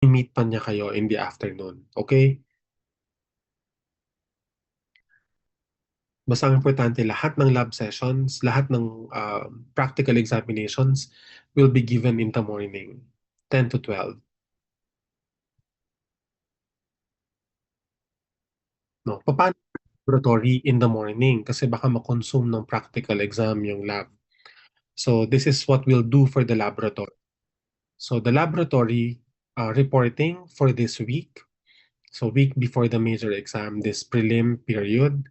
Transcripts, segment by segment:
i-meet pa niya kayo in the afternoon. Okay? Basta ang importante, lahat ng lab sessions, lahat ng practical examinations will be given in the morning, 10 to 12. No? Paano laboratory in the morning? Kasi baka ma-consume ng practical exam yung lab. So this is what we'll do for the laboratory. So the laboratory reporting for this week, so week before the major exam, this prelim period,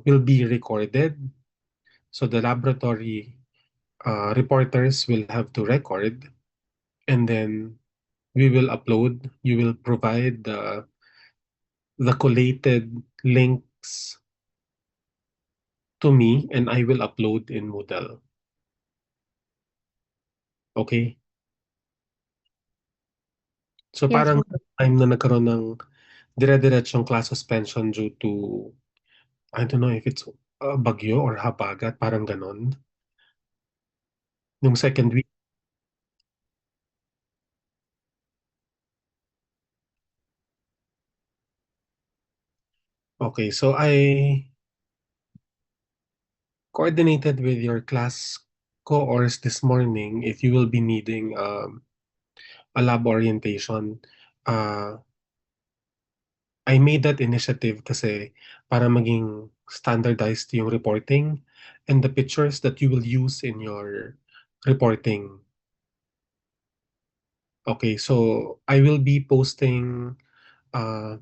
will be recorded. So the laboratory reporters will have to record, and then we will upload. You will provide the collated links to me, and I will upload in Moodle. Okay? So Yes, parang ma'am. time na nagkaroon ng dire-diretsong class suspension due to, I don't know if it's bagyo or habagat, parang ganon. Yung second week. Okay, so I coordinated with your class cohorts this morning if you will be needing a lab orientation. Uh, I made that initiative kasi para maging standardized yung reporting and the pictures that you will use in your reporting. Okay, so I will be posting uh,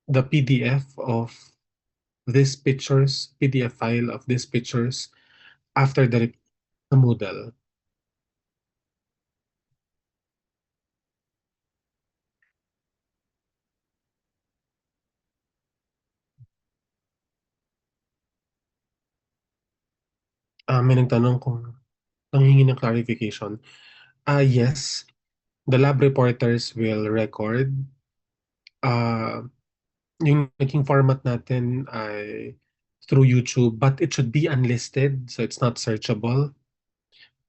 the PDF of these pictures, PDF file of these pictures after the Moodle. May nagtanong kung nanghingi ng clarification. Yes, the lab reporters will record. Uh, yung naging format natin ay through YouTube, but it should be unlisted, so it's not searchable.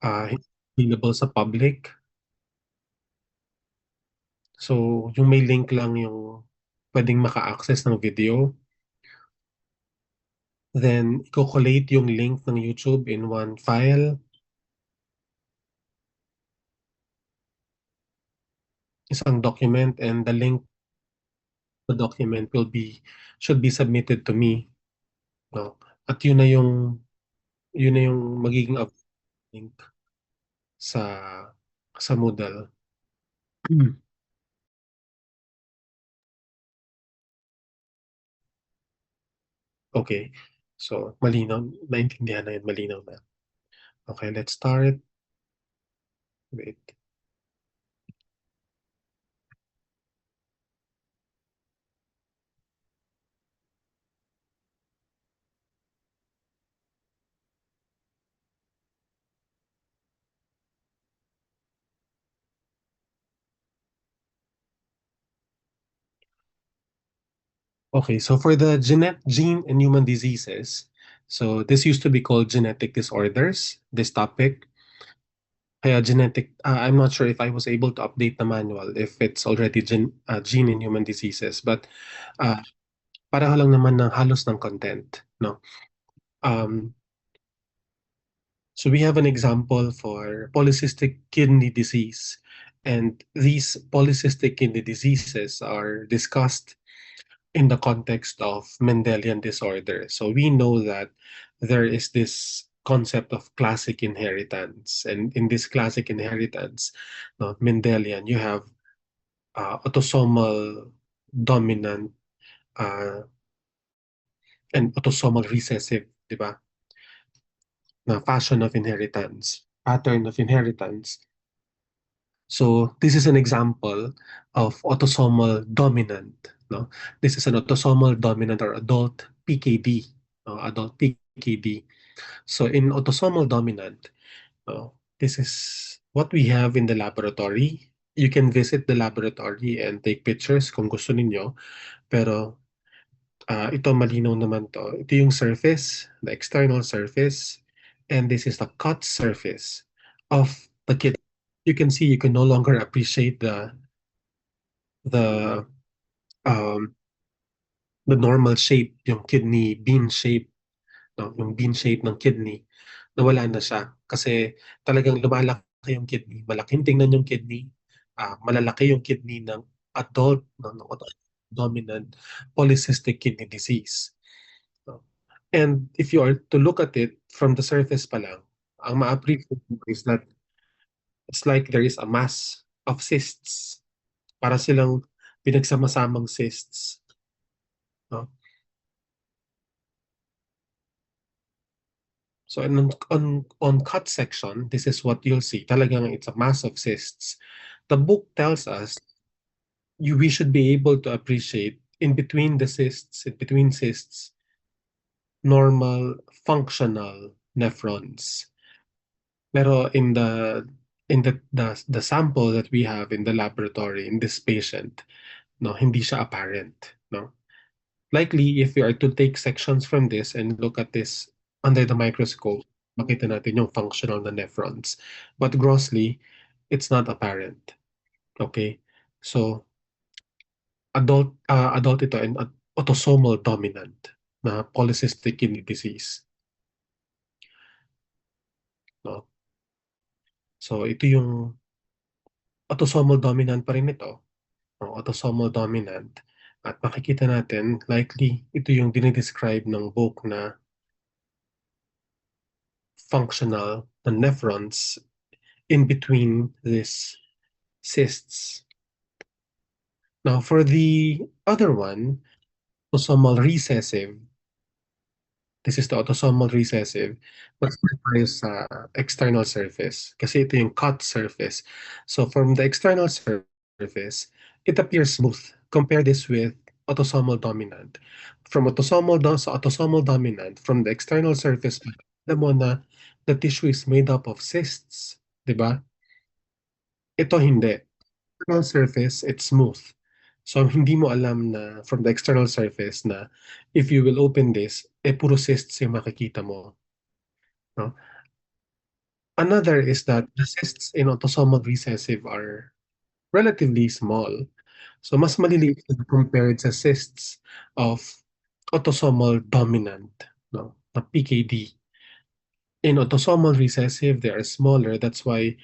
Available sa public. So, yung may link lang yung pwedeng maka-access ng video. Then, i-collate yung link ng YouTube in one file. Isang document, and the link the document should be submitted to me, no? At yun na yung magiging link sa Moodle. Okay. So, malinaw, naintindihan na yun, malinaw na. Okay, let's start. Wait. Okay, so for the gene and human diseases, so this used to be called genetic disorders, this topic. Kaya I'm not sure if I was able to update the manual if it's already gene and human diseases, but uh, pareho lang naman ng halos ng content, no? Um, so we have an example for polycystic kidney disease, and these polycystic kidney diseases are discussed in the context of Mendelian disorder. So we know that there is this concept of classic inheritance. And in this classic inheritance, no, Mendelian, you have autosomal dominant uh, and autosomal recessive, di ba? Na fashion of inheritance, pattern of inheritance. So this is an example of autosomal dominant. No, this is an autosomal dominant or adult PKD. No? Adult PKD. So in autosomal dominant, this is what we have in the laboratory. You can visit the laboratory and take pictures kung gusto ninyo. Pero ito malinaw naman to. Ito yung surface, the external surface, and this is the cut surface of the kidney. you can see you can no longer appreciate the um the normal shape, yung kidney bean shape, no? Yung bean shape ng kidney, nawala na siya. Kasi talagang lumalaki yung kidney, malaking tingnan yung kidney, malalaki yung kidney ng adult, no, ng dominant polycystic kidney disease. No? And if you are to look at it from the surface pa lang, ang ma-appreciate mo is that it's like there is a mass of cysts. Para silang pinagsama-samang cysts. No? So on cut section, this is what you'll see. Talagang it's a mass of cysts. The book tells us we should be able to appreciate in between cysts, normal functional nephrons. Pero in the sample that we have in the laboratory in this patient, no, hindi siya apparent, no. Likely, if we are to take sections from this and look at this under the microscope, makita natin yung functional na nephrons. But grossly, it's not apparent. Okay? So, adult ito and autosomal dominant na polycystic kidney disease. No? So, ito yung autosomal dominant pa rin ito. No? Autosomal dominant. At makikita natin, likely, ito yung dinidescribe ng book na functional the nephrons in between these cysts. Now, for the other one, autosomal recessive, this is the autosomal recessive, mas tayo sa external surface kasi ito yung cut surface. So from the external surface, it appears smooth. Compare this with autosomal dominant. From autosomal dominant, from the external surface, alam mo na the tissue is made up of cysts, di ba? Ito hindi. External surface, it's smooth. So, hindi mo alam na from the external surface na if you will open this, puro cysts yung makikita mo. No? Another is that the cysts in autosomal recessive are relatively small. So, mas maliliit compared sa cysts of autosomal dominant, no? Na PKD. In autosomal recessive, they are smaller. That's why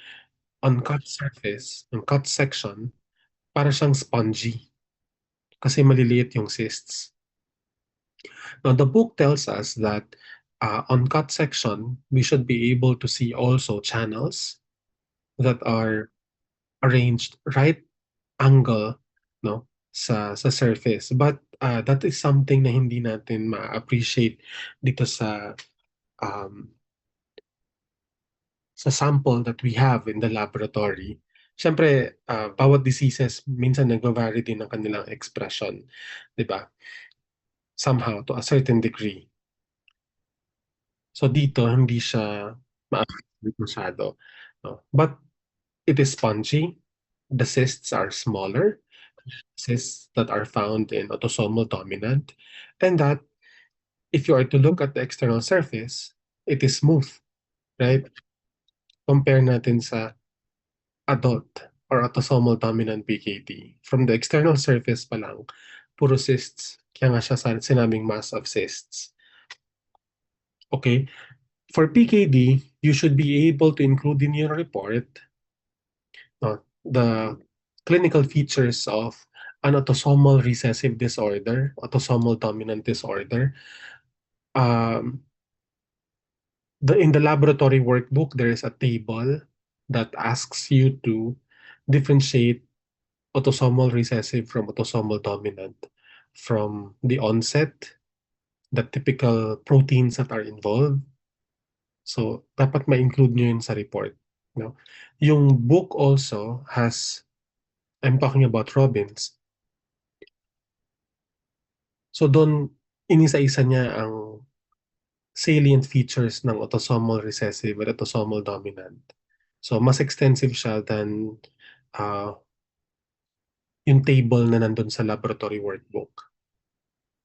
on cut surface, on cut section, para siyang spongy kasi maliliit yung cysts. Now, the book tells us that on cut section, we should be able to see also channels that are arranged right angle, no, sa surface. But that is something na hindi natin ma-appreciate dito um, sa sample that we have in the laboratory. Siyempre, bawat diseases, minsan nagva-vary din ng kanilang expression, di ba? Somehow, to a certain degree. So dito, hindi siya ma-affect masyado. No? But it is spongy. The cysts are smaller, cysts that are found in autosomal dominant. And that, if you are to look at the external surface, it is smooth, right? Compare natin sa adult or autosomal dominant PKD. From the external surface pa lang, puro cysts. Kaya nga siya sinabing mass of cysts. Okay? For PKD, you should be able to include in your report the clinical features of an autosomal recessive disorder, autosomal dominant disorder. In the laboratory workbook, there is a table that asks you to differentiate autosomal recessive from autosomal dominant from the onset, the typical proteins that are involved. So, dapat ma-include nyo yun sa report. No? Yung book also has, I'm talking about Robbins. So, doon, inisa-isa niya ang salient features ng autosomal recessive at autosomal dominant. So, mas extensive siya than yung table na nandun sa laboratory workbook.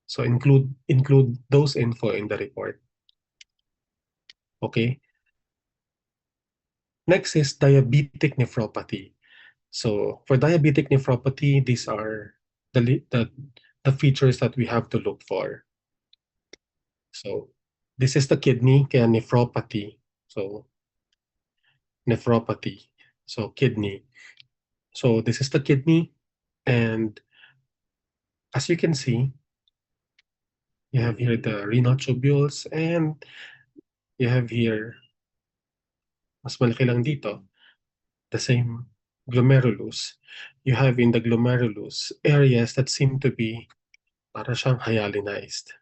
So, include those info in the report. Okay? Next is diabetic nephropathy. So for diabetic nephropathy, these are the features that we have to look for. So this is the kidney, kaya nephropathy. So nephropathy. So kidney. So this is the kidney, and as you can see, you have here the renal tubules, and you have here, mas malaki lang dito, the same glomerulus. You have in the glomerulus areas that seem to be para siyang hyalinized,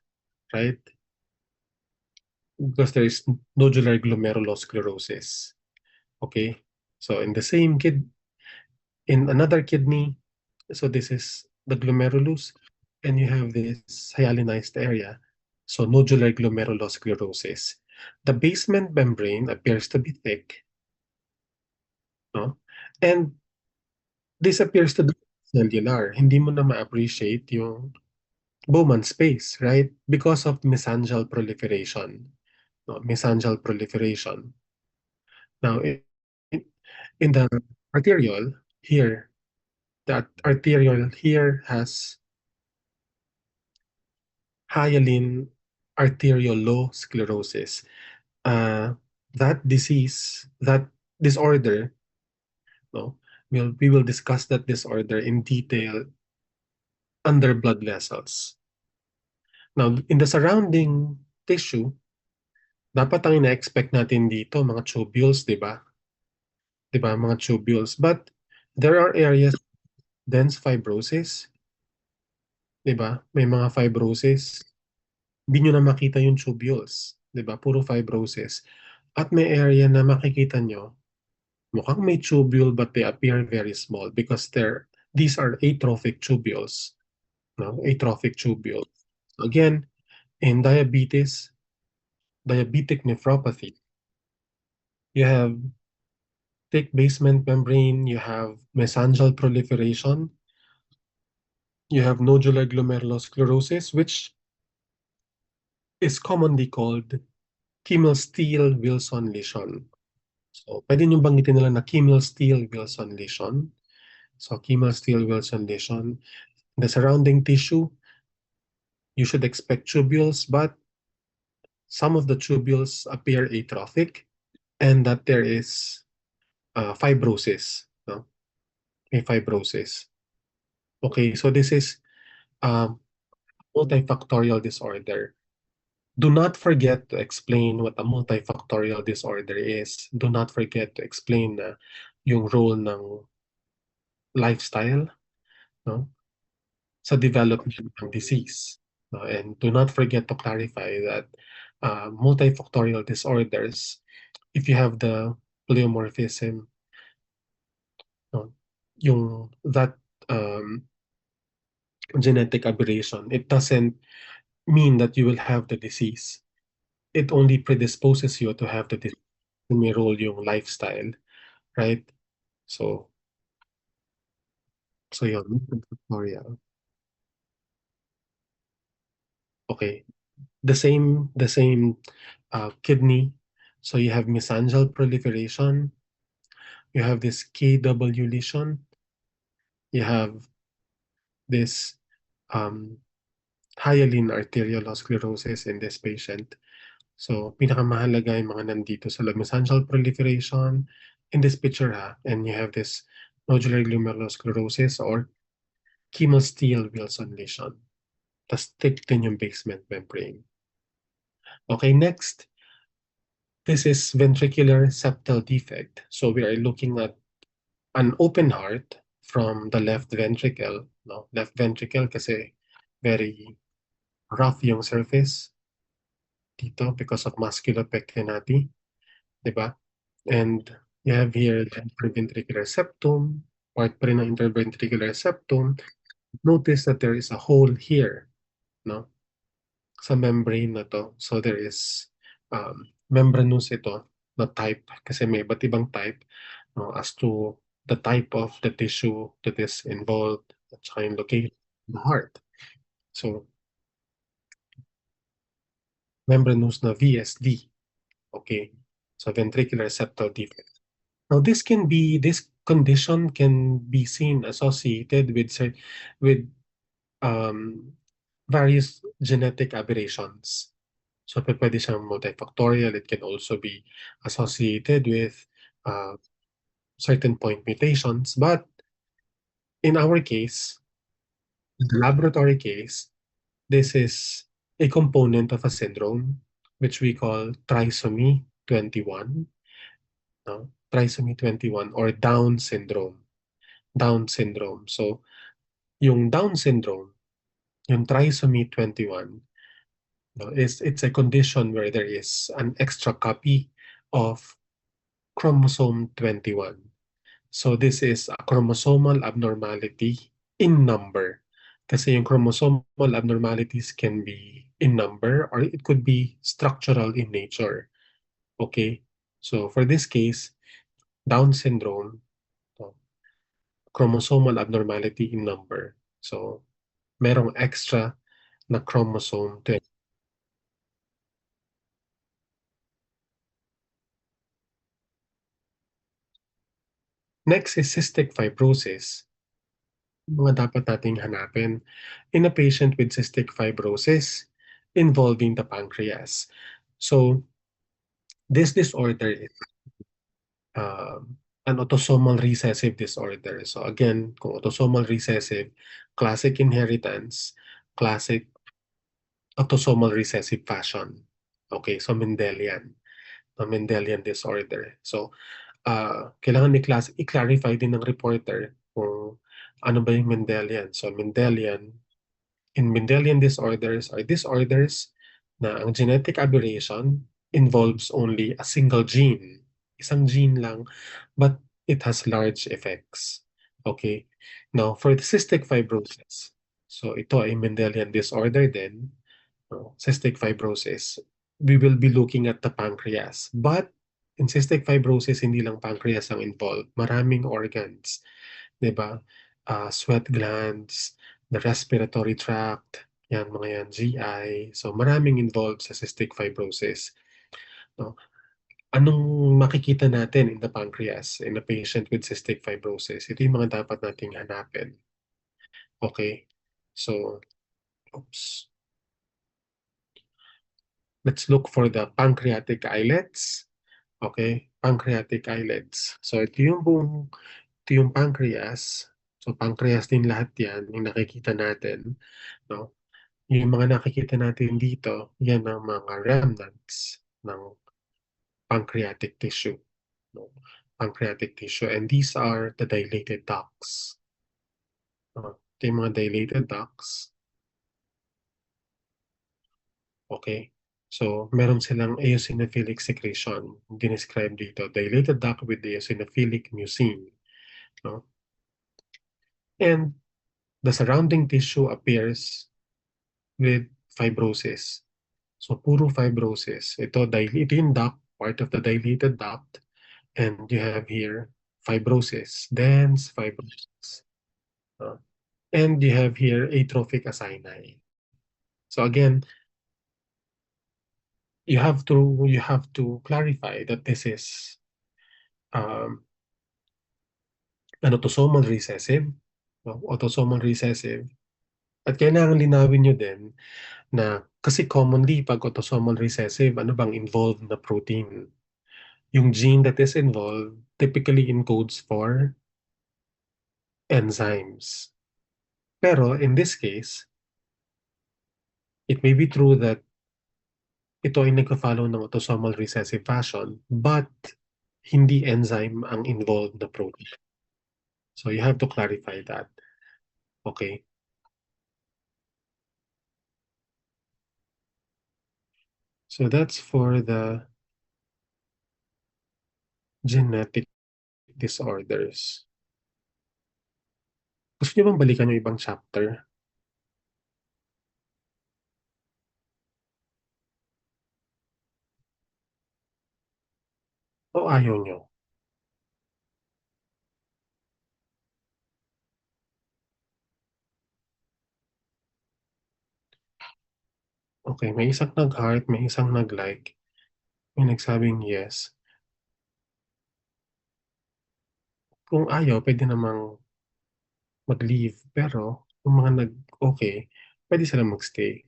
right? Because there is nodular glomerulosclerosis. Okay, so in the same kid, in another kidney, so this is the glomerulus, and you have this hyalinized area, so nodular glomerulosclerosis. The basement membrane appears to be thick, no? And this appears to be cellular. Hindi mo na ma-appreciate yung Bowman space, right? Because of mesangial proliferation. No, mesangial proliferation. Now, in the arteriole here, that arteriole here has hyaline arteriolosclerosis. Uh, that disease, that disorder, no, we will discuss that disorder in detail under blood vessels. Now, in the surrounding tissue, dapat ang ina-expect natin dito, mga tubules, di ba? Di ba, mga tubules. But there are areas, dense fibrosis, di ba? May mga fibrosis. Hindi nyo na makita yung tubules. Di ba? Puro fibrosis. At may area na makikita nyo, mukhang may tubule but they appear very small because these are atrophic tubules. No? Atrophic tubules. Again, in diabetes, diabetic nephropathy, you have thick basement membrane, you have mesangial proliferation, you have nodular glomerulosclerosis, which is commonly called Kimmel-Steele-Wilson lesion. So, pwede nyo banggitin nila na Kimmel-Steele-Wilson lesion. So, Kimmel-Steele-Wilson lesion. The surrounding tissue, you should expect tubules, but some of the tubules appear atrophic and that there is fibrosis. No? May fibrosis. Okay, so this is um, multifactorial disorder. Do not forget to explain what a multifactorial disorder is. Do not forget to explain yung role ng lifestyle, no, sa development ng disease. No? And do not forget to clarify that multifactorial disorders, if you have the pleomorphism, no, yung that genetic aberration, it doesn't mean that you will have the disease. It only predisposes you to have the disease. May role yung lifestyle, right? So, so yun, multifactorial. Okay. The same kidney. So you have mesangial proliferation. You have this KW lesion. You have this hyaline arteriolosclerosis in this patient. So, pinakamahalaga yung mga nandito sa mesangial proliferation in this picture ha, and you have this nodular glomerulosclerosis or Kimmel-Steele-Wilson lesion. Tas thick din yung basement membrane. Okay, next. This is ventricular septal defect. So we are looking at an open heart from the left ventricle. No? Left ventricle kasi very rough yung surface dito because of musculopectinati, di ba? And you have here the interventricular septum, part pa rin ng interventricular septum. Notice that there is a hole here, no? Sa membrane na to. So there is membranous ito na type kasi may iba't ibang type, no, as to the type of the tissue that is involved at saka yung location of the heart. So membranous na VSD. Okay. So ventricular septal defect. Now, this condition can be seen associated with with um, various genetic aberrations. So, pwede siyang multifactorial. It can also be associated with uh, certain point mutations. But in our case, in the laboratory case, this is a component of a syndrome which we call trisomy 21, no? Trisomy 21 or Down syndrome. Down syndrome. So, yung Down syndrome, yung trisomy 21, no, it's a condition where there is an extra copy of chromosome 21. So this is a chromosomal abnormality in number. Kasi yung chromosomal abnormalities can be in number or it could be structural in nature. Okay? So for this case, Down syndrome, oh, chromosomal abnormality in number. So merong extra na chromosome 20. Next is cystic fibrosis. Mga dapat nating hanapin in a patient with cystic fibrosis involving the pancreas. So, this disorder is an autosomal recessive disorder. So, again, kung autosomal recessive, classic inheritance, classic autosomal recessive fashion. Okay, so Mendelian. Mendelian disorder. So, kailangan i-clarify din ng reporter kung ano ba yung Mendelian. So, Mendelian disorders are disorders na ang genetic aberration involves only a single gene. Isang gene lang, but it has large effects. Okay? Now, for the cystic fibrosis, so ito ay Mendelian disorder din, no? Cystic fibrosis, we will be looking at the pancreas. But in cystic fibrosis, hindi lang pancreas ang involved. Maraming organs. 'Di ba? Sweat glands, the respiratory tract, yan, mga yan, GI. So, maraming involved sa cystic fibrosis. No? Anong makikita natin in the pancreas in a patient with cystic fibrosis? Ito yung mga dapat nating hanapin. Okay? So, oops. Let's look for the pancreatic islets. Okay? Pancreatic islets. So, ito yung pancreas. So, pancreas din lahat yan, yung nakikita natin. No? Yung mga nakikita natin dito, yan ang mga remnants ng pancreatic tissue. No? Pancreatic tissue. And these are the dilated ducts. Ito yung mga dilated ducts. Okay? So, meron silang eosinophilic secretion. Dinescribe dito. Dilated duct with eosinophilic mucin. No? And the surrounding tissue appears with fibrosis. So, puro fibrosis. Ito yung duct, part of the dilated duct. And you have here fibrosis, dense fibrosis. Uh, and you have here atrophic acini. So again, you have to clarify that this is um, an autosomal recessive, no? Autosomal recessive. At kailangan linawin nyo din na kasi commonly pag autosomal recessive, ano bang involved na protein? Yung gene that is involved typically encodes for enzymes. Pero in this case, it may be true that ito ay nagka-follow ng autosomal recessive fashion, but hindi enzyme ang involved na protein. So you have to clarify that. Okay? So that's for the genetic disorders. Gusto niyo bang balikan yung ibang chapter? O ayaw niyo? Okay, may isang nag-heart, may isang nag-like, may nagsabing yes. kung ayaw puwede namang mag-leave, pero yung mga nag-okey, puwede silang mag-stay.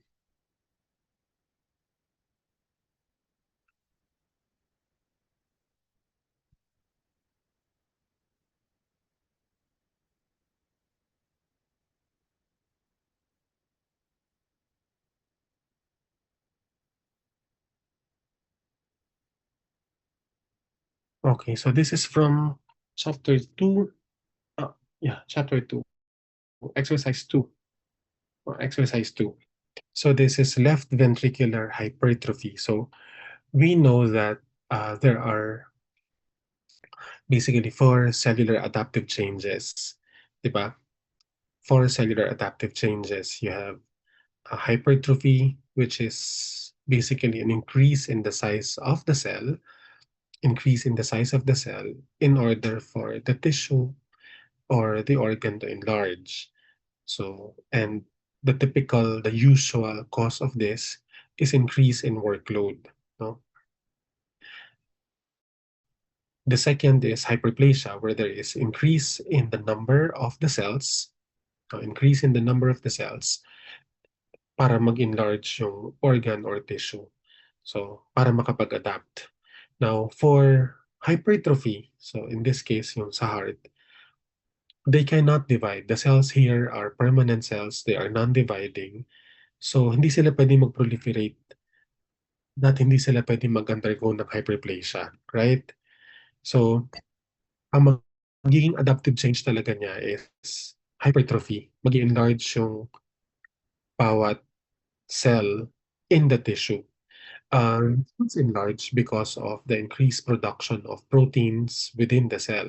Okay, so this is from chapter 2, uh, yeah, chapter 2, exercise 2 or exercise 2. So this is left ventricular hypertrophy. So we know that there are basically four cellular adaptive changes, 'di ba? Four cellular adaptive changes. You have hypertrophy, which is basically an increase in the size of the cell, increase in the size of the cell in order for the tissue or the organ to enlarge. So, and the usual cause of this is increase in workload. No? The second is hyperplasia, where there is increase in the number of the cells, increase in the number of the cells para mag-enlarge yung organ or tissue. So, para makapag-adapt. Now, for hypertrophy, so in this case, yung sa heart, they cannot divide. The cells here are permanent cells. They are non-dividing. So, hindi sila pwede mag-proliferate at hindi sila pwede mag-undergo ng hyperplasia, right? So, ang magiging adaptive change talaga niya is hypertrophy. Mag-enlarge yung bawat cell in the tissue. It's enlarged because of the increased production of proteins within the cell.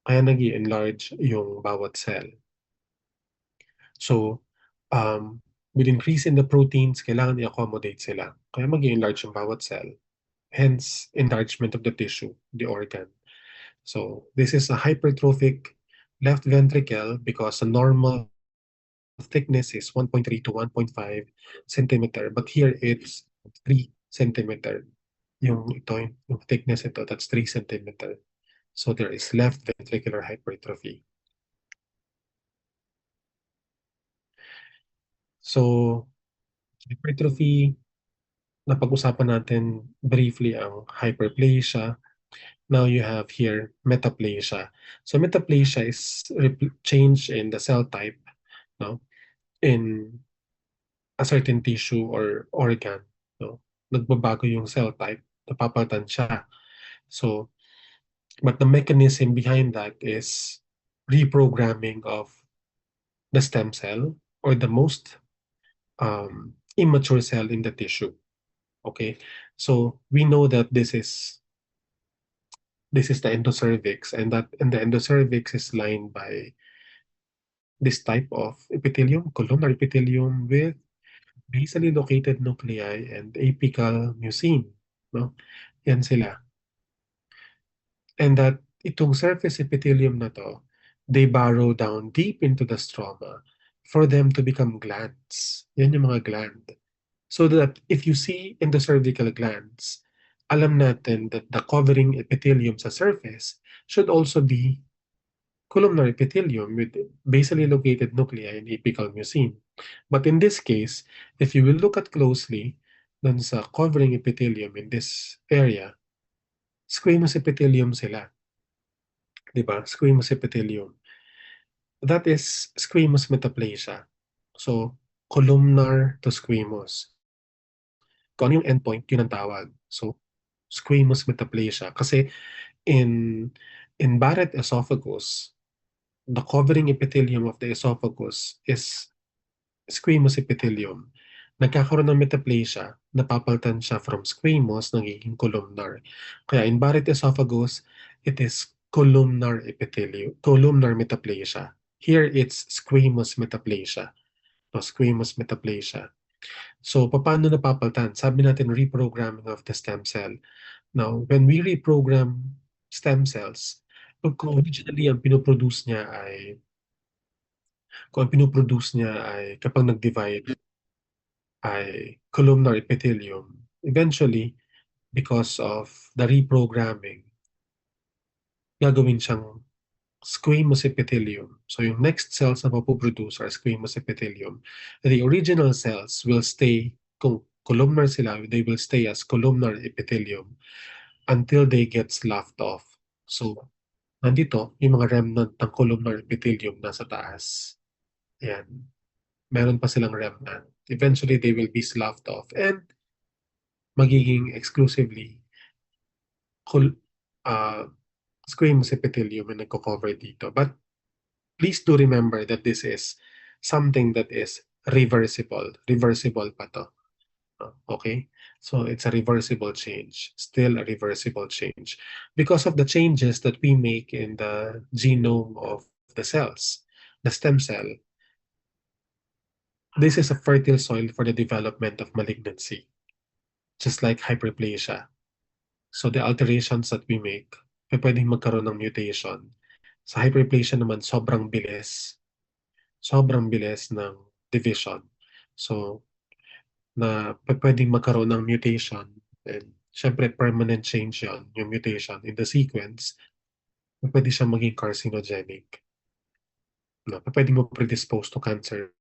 Kaya nag enlarge yung bawat cell. So, um, with increase in the proteins, kailangan i-accommodate sila. Kaya mag enlarge yung bawat cell. Hence, enlargement of the tissue, the organ. So, this is a hypertrophic left ventricle because the normal thickness is 1.3 to 1.5 centimeter, but here it's 3 centimeter. Yung ito, yung thickness ito, that's 3 centimeter. So there is left ventricular hypertrophy. So, hypertrophy, napag-usapan natin briefly ang hyperplasia. Now you have here metaplasia. So metaplasia is change in the cell type, no, in a certain tissue or organ, no. Nagbabago yung cell type, napapalitan siya. So, but the mechanism behind that is reprogramming of the stem cell or the most immature cell in the tissue. Okay, so we know that this is the endocervix, and the endocervix is lined by this type of epithelium, columnar epithelium with basally located nuclei and apical mucin. No? Yan sila. And that itong surface epithelium na to, they burrow down deep into the stroma for them to become glands. Yan yung mga gland. So that if you see endocervical glands, alam natin that the covering epithelium sa surface should also be columnar epithelium with basally located nuclei and apical mucin. But in this case, if you will look at closely, dun sa covering epithelium in this area, squamous epithelium sila. Diba? Squamous epithelium. That is squamous metaplasia. So, columnar to squamous. Kung ano yung endpoint, yun ang tawag. So, squamous metaplasia. Kasi in Barrett esophagus, the covering epithelium of the esophagus is squamous epithelium. Nagkakaroon ng metaplasia, napapalitan siya from squamous, nagiging columnar. Kaya in Barrett esophagus, it is columnar epithelium, columnar metaplasia. Here, it's squamous metaplasia. No, squamous metaplasia. So, paano napapalitan? Sabi natin, reprogramming of the stem cell. Now, when we reprogram stem cells, kung originally ang pinoproduce niya ay kapag nag-divide ay columnar epithelium, eventually, because of the reprogramming, gagawin siyang squamous epithelium. So yung next cells na mapoproduce are squamous epithelium. The original cells will stay, kung columnar sila, they will stay as columnar epithelium until they get sloughed off. So, nandito, yung mga remnant ng columnar epithelium nasa taas. Ayan. Meron pa silang remnant. Eventually, they will be sloughed off and magiging exclusively col uh, squamous epithelium yung nagko-cover dito. But please do remember that this is something that is reversible. Reversible pa to. Okay? So it's a reversible change. Still a reversible change. Because of the changes that we make in the genome of the cells, the stem cell, this is a fertile soil for the development of malignancy, just like hyperplasia. So the alterations that we make, pwedeng magkaroon ng mutation. Sa hyperplasia naman, sobrang bilis ng division. So, pwedeng magkaroon ng mutation and syempre permanent change yon yung mutation in the sequence, pwede siyang maging carcinogenic. No? Pwede mo predispose to cancer.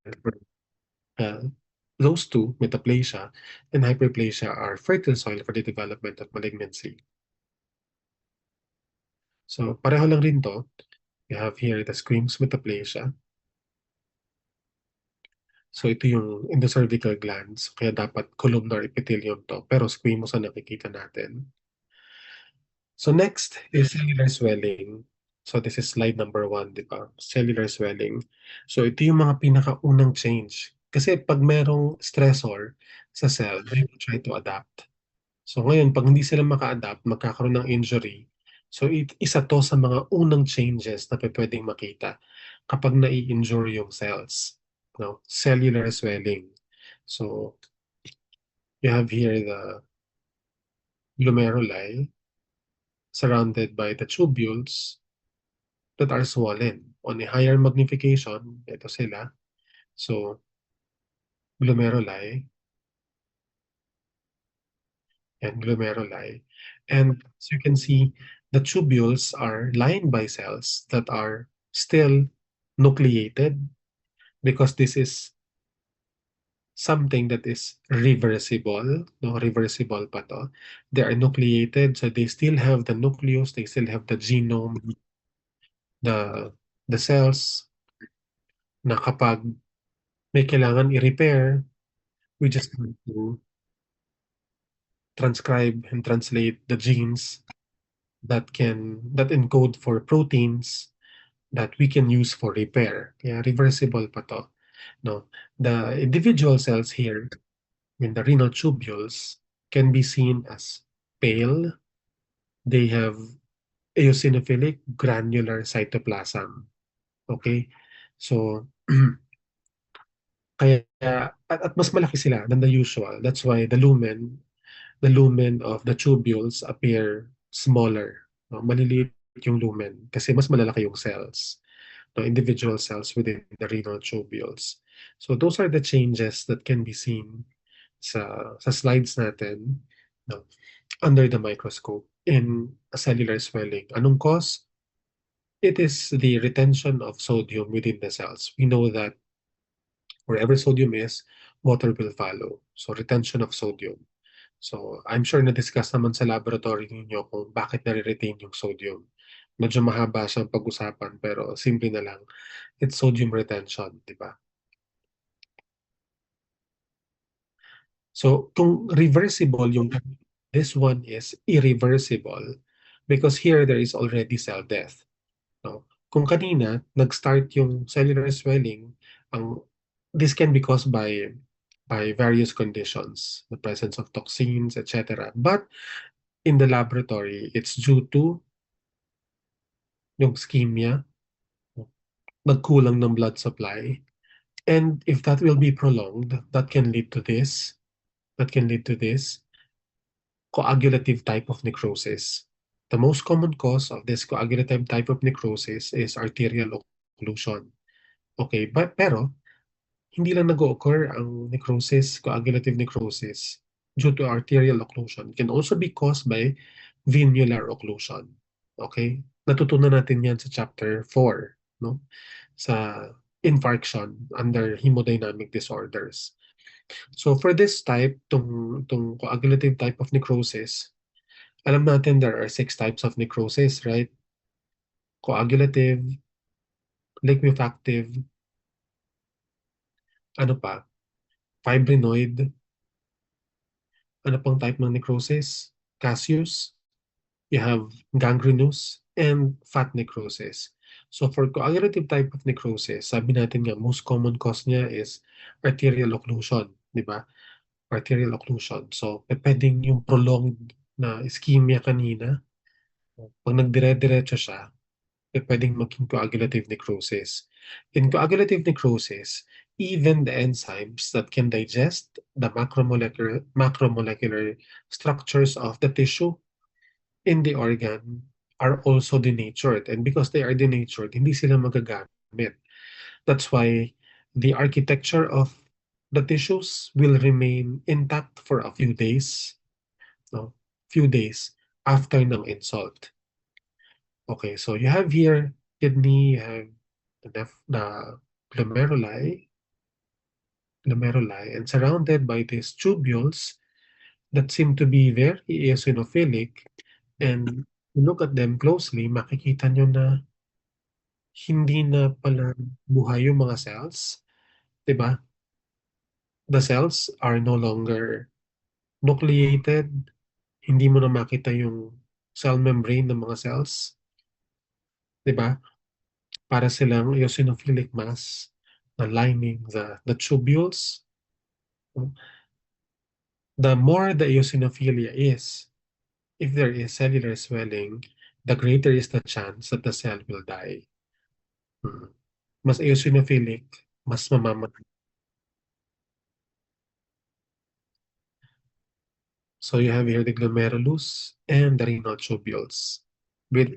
Uh, those two, metaplasia and hyperplasia, are fertile soil for the development of malignancy. So, pareho lang rin to. You have here the squamous metaplasia. So ito yung endocervical glands, kaya dapat columnar epithelium to, pero squamous ang nakikita natin. So next is cellular swelling. So this is slide number 1, di ba? Cellular swelling. So ito yung mga pinakaunang change. Kasi pag merong stressor sa cell, they will try to adapt. So ngayon, pag hindi sila maka-adapt, magkakaroon ng injury. So isa to sa mga unang changes na pwedeng makita kapag nai-injure yung cells. No? Cellular swelling. So you have here the glomeruli surrounded by the tubules that are swollen. On a higher magnification, ito sila. So glomeruli and glomeruli. And as you can see, the tubules are lined by cells that are still nucleated because this is something that is reversible, no, reversible pa to. They are nucleated, so they still have the nucleus, they still have the genome, the the cells na kapag may kailangan i-repair, we just need to transcribe and translate the genes that encode for proteins that we can use for repair. Kaya reversible pa to. No? The individual cells here in the renal tubules can be seen as pale. They have eosinophilic granular cytoplasm. Okay? So, kaya, at mas malaki sila than the usual. That's why the lumen of the tubules appear smaller. No? Maliliit yung lumen kasi mas malalaki yung cells. No? Individual cells within the renal tubules. So those are the changes that can be seen sa slides natin, no? Under the microscope in a cellular swelling. Anong cause? It is the retention of sodium within the cells. We know that wherever sodium is, water will follow. So retention of sodium. So I'm sure na-discuss naman sa laboratory ninyo kung bakit nare-retain yung sodium. Medyo mahaba siyang pag-usapan pero simple na lang. It's sodium retention, di ba? So kung reversible yung this one is irreversible because here there is already cell death. No? Kung kanina, nag-start yung cellular swelling, this can be caused by various conditions, the presence of toxins, etc. But in the laboratory, it's due to yung ischemia, nagkulang ng blood supply. And if that will be prolonged, that can lead to this, coagulative type of necrosis. The most common cause of this coagulative type of necrosis is arterial occlusion. Okay, pero hindi lang nag-occur ang necrosis, coagulative necrosis due to arterial occlusion. It can also be caused by venular occlusion. Okay? Natutunan natin yan sa chapter 4, no? Sa infarction under hemodynamic disorders. So for this type, tong coagulative type of necrosis, alam natin there are six types of necrosis, right? Coagulative, liquefactive, ano pa? Fibrinoid, ano pang type ng necrosis? Caseous, you have gangrenous, and fat necrosis. So for coagulative type of necrosis, sabi natin nga, most common cause niya is arterial occlusion, di ba? Arterial occlusion. So, pwedeng yung prolonged na ischemia kanina, pag nagdire-diretso siya, pwedeng maging coagulative necrosis. In coagulative necrosis, even the enzymes that can digest the macromolecular structures of the tissue in the organ are also denatured. And because they are denatured, hindi sila magagamit. That's why the architecture of the tissues will remain intact for a few days, no? Few days after ng insult. Okay, so you have here kidney, you have the glomeruli, and surrounded by these tubules that seem to be very eosinophilic. And you look at them closely, makikita nyo na hindi na pala buhay yung mga cells, 'di ba? The cells are no longer nucleated, hindi mo na makita yung cell membrane ng mga cells, 'di ba? Para silang eosinophilic mass na lining the tubules. The more the eosinophilia is, if there is cellular swelling, the greater is the chance that the cell will die. Hmm. Mas eosinophilic, mas mamamatay. So you have here the glomerulus and the renal tubules with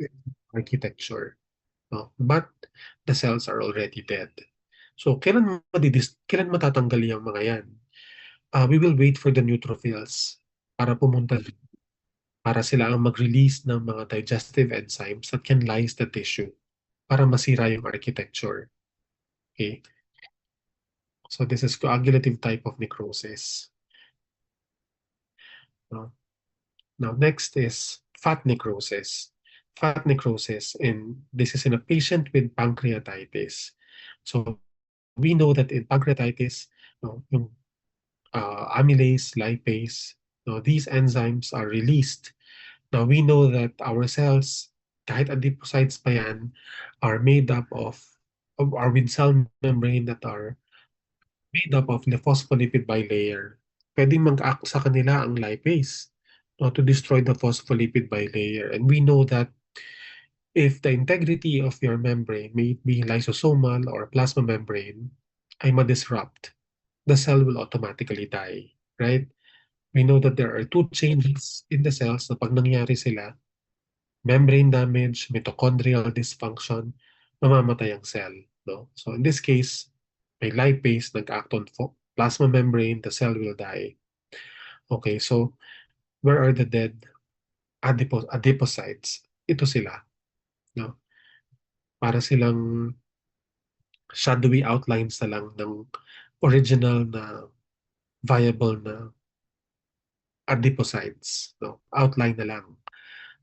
architecture. No? But the cells are already dead. So kailan matatanggal yung mga yan? We will wait for the neutrophils para pumunta para sila ang mag-release ng mga digestive enzymes that can lyse the tissue para masira yung architecture. Okay? So this is coagulative type of necrosis. No? Now next is fat necrosis. Fat necrosis, and this is in a patient with pancreatitis. So we know that in pancreatitis, no, yung amylase, lipase, no, these enzymes are released. Now we know that our cells, kahit adipocytes pa yan, are made up of are with cell membrane that are made up of the phospholipid bilayer. Pwedeng mag-act sa kanila ang lipase, no, to destroy the phospholipid bilayer. And we know that if the integrity of your membrane, may it be lysosomal or plasma membrane, ay ma-disrupt, the cell will automatically die, right? We know that there are two changes in the cells na pag nangyari sila, membrane damage, mitochondrial dysfunction, mamamatay ang cell, no? So in this case, may lipase nag-act on plasma membrane, the cell will die. Okay, so where are the dead adipocytes? Ito sila, no? Para silang shadowy outlines na lang ng original na viable na adipocytes, no? Outline na lang,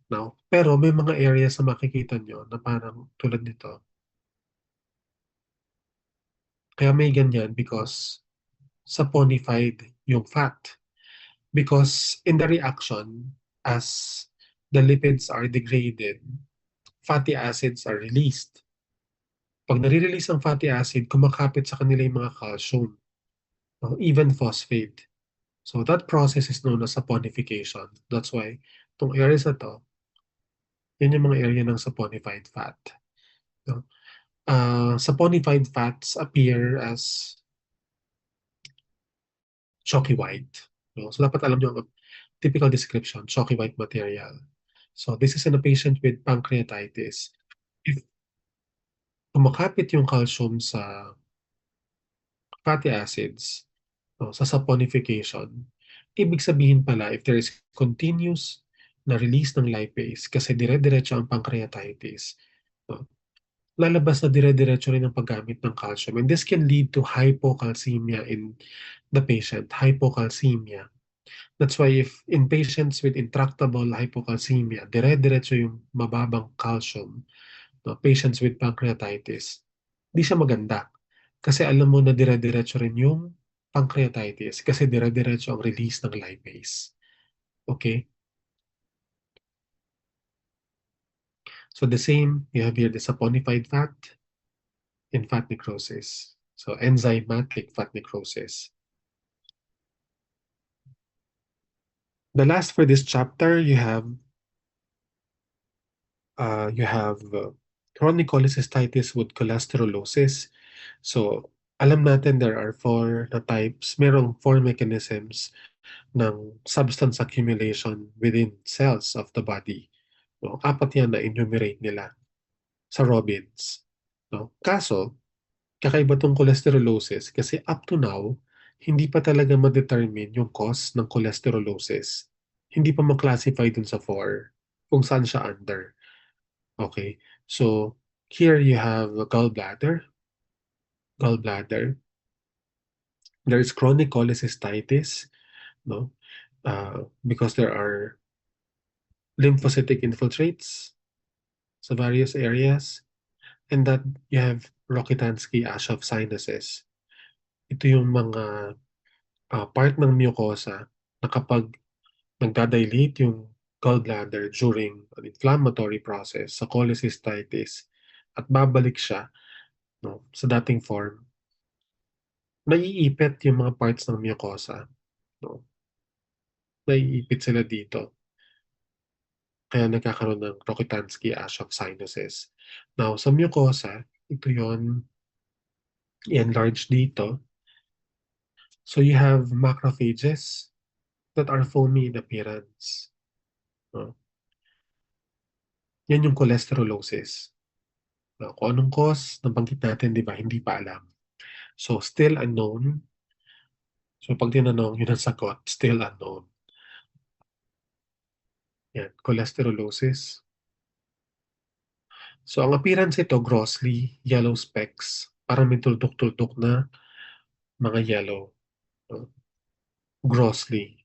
no? Pero may mga areas na makikita nyo na parang tulad nito. Kaya may ganyan because saponified yung fat. Because in the reaction, as the lipids are degraded, fatty acids are released. Pag nare-release ang fatty acid, kumakapit sa kanila yung mga calcium, even phosphate. So that process is known as saponification. That's why itong areas na to, yun yung mga area ng saponified fat. No? Saponified fats appear as chalky white. No? So dapat alam nyo ang typical description, chalky white material. So this is in a patient with pancreatitis. If kumakapit yung calcium sa fatty acids, no, sa saponification, ibig sabihin pala if there is continuous na release ng lipase kasi dire-diretso ang pancreatitis, no? Lalabas na dire-diretso rin ang paggamit ng calcium, and this can lead to hypocalcemia in the patient, hypocalcemia. That's why if in patients with intractable hypocalcemia, dire-diretso yung mababang calcium, no, patients with pancreatitis, di siya maganda. Kasi alam mo na dire-diretso rin yung pancreatitis kasi dire-diretso ang release ng lipase. Okay? So the same, you have here the saponified fat in fat necrosis. So enzymatic fat necrosis. The last for this chapter, you have chronic cholecystitis with cholesterolosis. So, alam natin there are four na types. Merong four mechanisms ng substance accumulation within cells of the body. No? Apat yan na enumerate nila sa Robbins. No? Kaso, kakaiba tong cholesterolosis kasi up to now, hindi pa talaga ma-determine yung cause ng cholesterolosis. Hindi pa ma-classify dun sa four kung saan siya under. Okay. So here you have a gallbladder. There's chronic cholecystitis, no? Because there are lymphocytic infiltrates sa various areas, and that you have Rokitansky-Ashoff sinuses. Ito yung mga part ng mucosa na kapag nagdadilate yung gallbladder during an inflammatory process sa cholecystitis at babalik siya, no, sa dating form, naiipit yung mga parts ng mucosa, no? Naiipit sila dito. Kaya nagkakaroon ng Rokitansky-Ashoff sinuses. Now, sa mucosa, ito yon i-enlarge dito. So you have macrophages that are foamy in appearance. No? Yan yung cholesterolosis. No? Kung anong cause, nabanggit natin, di ba? Hindi pa alam. So, still unknown. So, pag tinanong, yun ang sagot, still unknown. Yan, cholesterolosis. So, ang appearance ito, grossly, yellow specks. Parang may tuldok-tuldok na mga yellow. No? Grossly.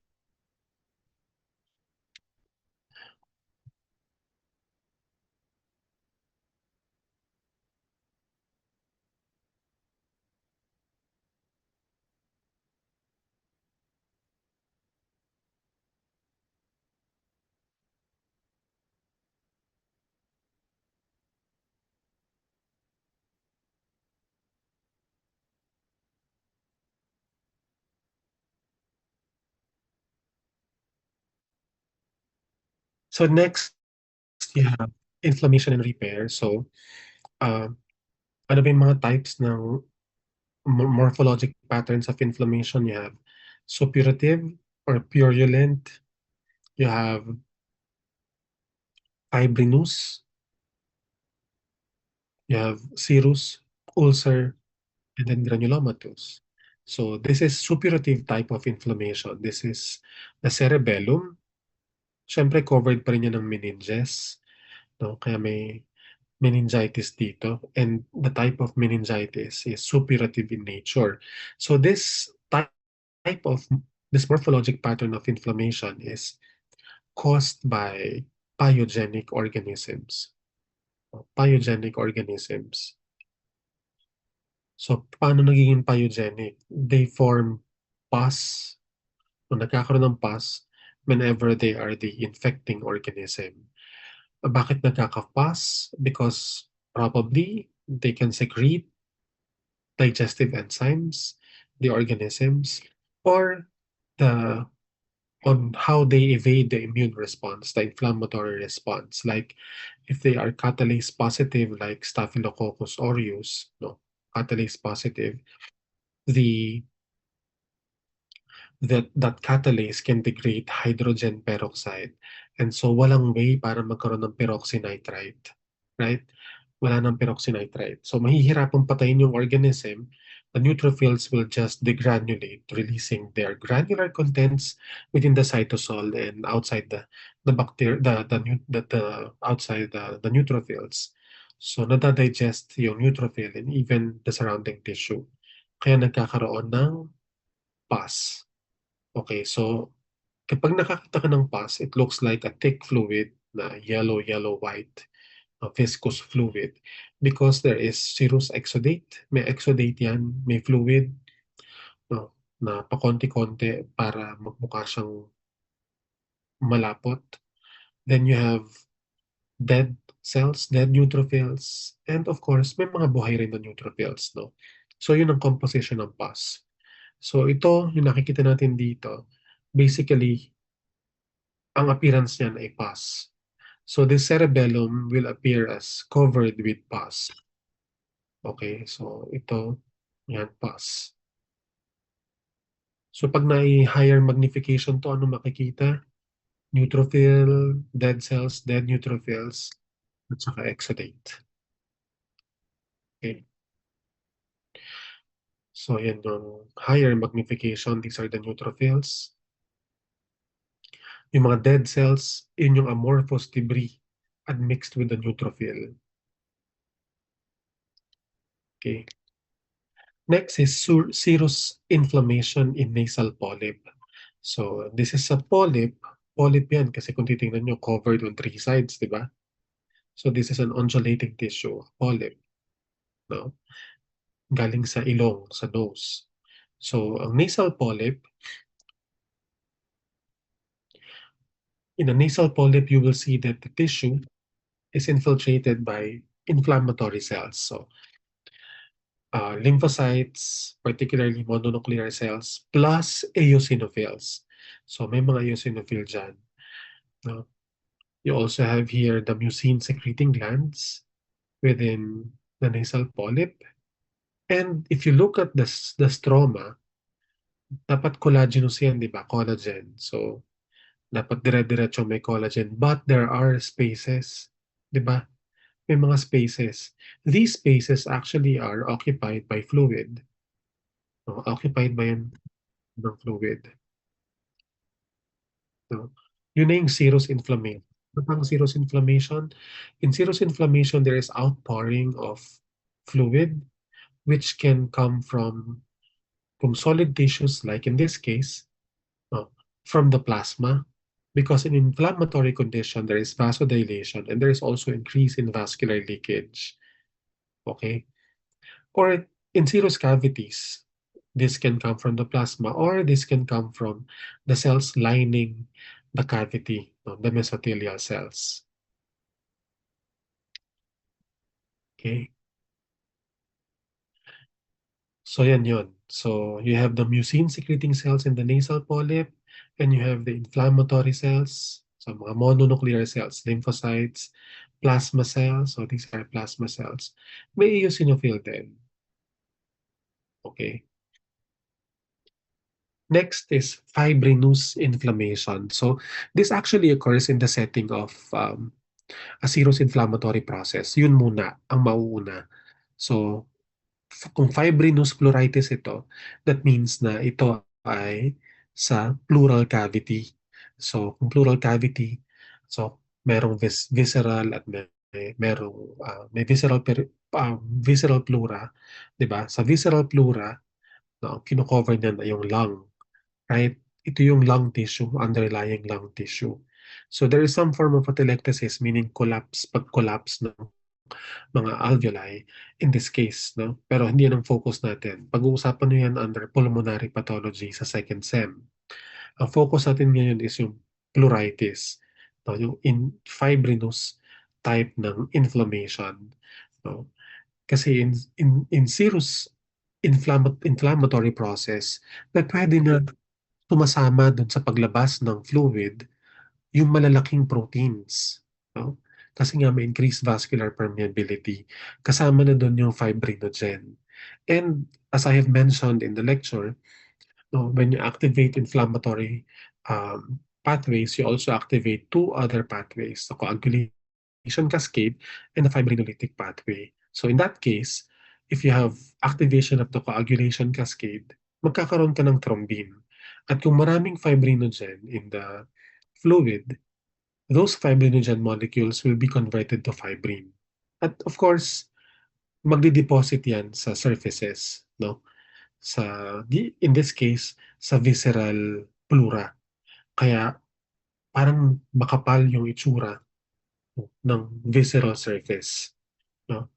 So, next, you have inflammation and repair. So, uh, ano ba yung mga types ng morphologic patterns of inflammation? You have suppurative or purulent. You have fibrinous. You have serous, ulcer, and then granulomatous. So this is suppurative type of inflammation. This is the cerebellum. Siyempre covered pa rin yan ng meninges. No? Kaya may meningitis dito. And the type of meningitis is suppurative in nature. So this type of this morphologic pattern of inflammation is caused by pyogenic organisms. Pyogenic organisms. So, paano nagiging pyogenic? They form pus, o nagkakaroon ng pus whenever they are the infecting organism. Bakit nagkaka-pus? Because probably they can secrete digestive enzymes, the organisms, or the on how they evade the immune response, the inflammatory response. Like if they are catalase positive, like Staphylococcus aureus, no, catalase positive, the that catalase can degrade hydrogen peroxide. And so walang way para magkaroon ng peroxynitrite, right? Wala ng peroxynitrite. So mahihirapang patayin yung organism the neutrophils will just degranulate, releasing their granular contents within the cytosol and outside the bacteria, the outside the neutrophils. So nadadigest yung neutrophil and even the surrounding tissue. Kaya nagkakaroon ng pus. Okay, so kapag nakakita ka ng pus, it looks like a thick fluid na yellow-white viscous fluid because there is serous exudate. May exudate yan, may fluid no, na pakonti-konti para magmukha siyang malapot. Then you have dead cells, dead neutrophils, and of course, may mga buhay rin na neutrophils. No? So yun ang composition ng pus. So ito, yung nakikita natin dito, basically, ang appearance niyan ay pus. So the cerebellum will appear as covered with pus. Okay, so ito, yan, pus. So pag na-higher magnification to, ano makikita? Neutrophil, dead neutrophils, at saka exudate. Okay. So yan yung higher magnification, these are the neutrophils. Yung mga dead cells, yun yung amorphous debris admixed with the neutrophil. Okay. Next is serous inflammation in nasal polyp. So this is a polyp. Polyp yan kasi kung titingnan nyo, covered on three sides, di ba? So this is an undulating tissue, polyp. No? Galing sa ilong, sa nose. So ang nasal polyp, in a nasal polyp, you will see that the tissue is infiltrated by inflammatory cells. So lymphocytes, particularly mononuclear cells, plus eosinophils. So may mga eosinophil dyan. No? You also have here the mucin secreting glands within the nasal polyp. And if you look at the stroma, dapat collagenous yan, di ba? Collagen. So, dapat dire-diretso may collagen. But there are spaces, di ba? May mga spaces. These spaces actually are occupied by fluid. No? Occupied by yan ng fluid. No? Yun na yung serous inflammation. Ano pang serous inflammation? In serous inflammation, there is outpouring of fluid which can come from solid tissues, like in this case, uh, from the plasma, because in inflammatory condition, there is vasodilation and there is also increase in vascular leakage. Okay? Or in serous cavities, this can come from the plasma or this can come from the cells lining the cavity, no, the mesothelial cells. Okay? So yan yun. So you have the mucin secreting cells in the nasal polyp and you have the inflammatory cells, so mga mononuclear cells, lymphocytes, plasma cells, so these are plasma cells. May eosinophil din. Okay. Next is fibrinous inflammation. So this actually occurs in the setting of a serous inflammatory process. Yun muna ang mauuna. So kung fibrinous pleuritis ito, that means na ito ay sa pleural cavity. So kung pleural cavity, so merong visceral at merong may visceral pleura, 'di ba? Sa visceral pleura, no, kino-cover niyan ay yung lung, right? Ito yung lung tissue, underlying lung tissue. So there is some form of atelectasis, meaning pag-collapse ng mga alveoli in this case, no? Pero hindi yan ang focus natin. Pag-uusapan nyo yan under pulmonary pathology sa second sem. Ang focus natin ngayon is yung pleuritis, no? Yung fibrinous type ng inflammation, no? Kasi in serous inflammatory process, na pwede na tumasama dun sa paglabas ng fluid yung malalaking proteins. No? Kasi nga may increased vascular permeability. Kasama na doon yung fibrinogen. And as I have mentioned in the lecture, no, when you activate inflammatory pathways, you also activate two other pathways, the coagulation cascade and the fibrinolytic pathway. So in that case, if you have activation of the coagulation cascade, magkakaroon ka ng thrombin. At kung maraming fibrinogen in the fluid, those fibrinogen molecules will be converted to fibrin. At of course, magdi-deposit yan sa surfaces, no? In this case, sa visceral pleura. Kaya parang makapal yung itsura ng visceral surface, no?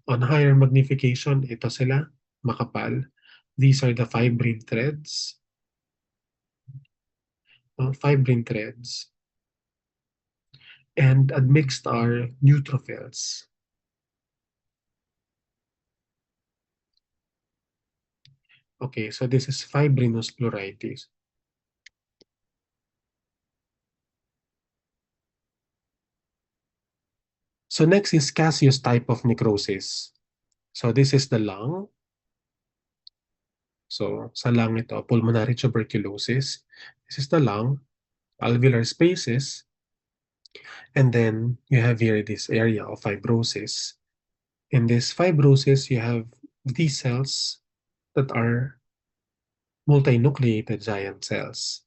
On higher magnification, ito sila, makapal. These are the fibrin threads. Fibrin threads. And admixed are neutrophils. Okay, so this is fibrinous pleuritis. So next is caseous type of necrosis. So this is the lung. So sa lung ito, pulmonary tuberculosis. This is the lung, alveolar spaces, and then you have here this area of fibrosis. In this fibrosis, you have these cells that are multinucleated giant cells.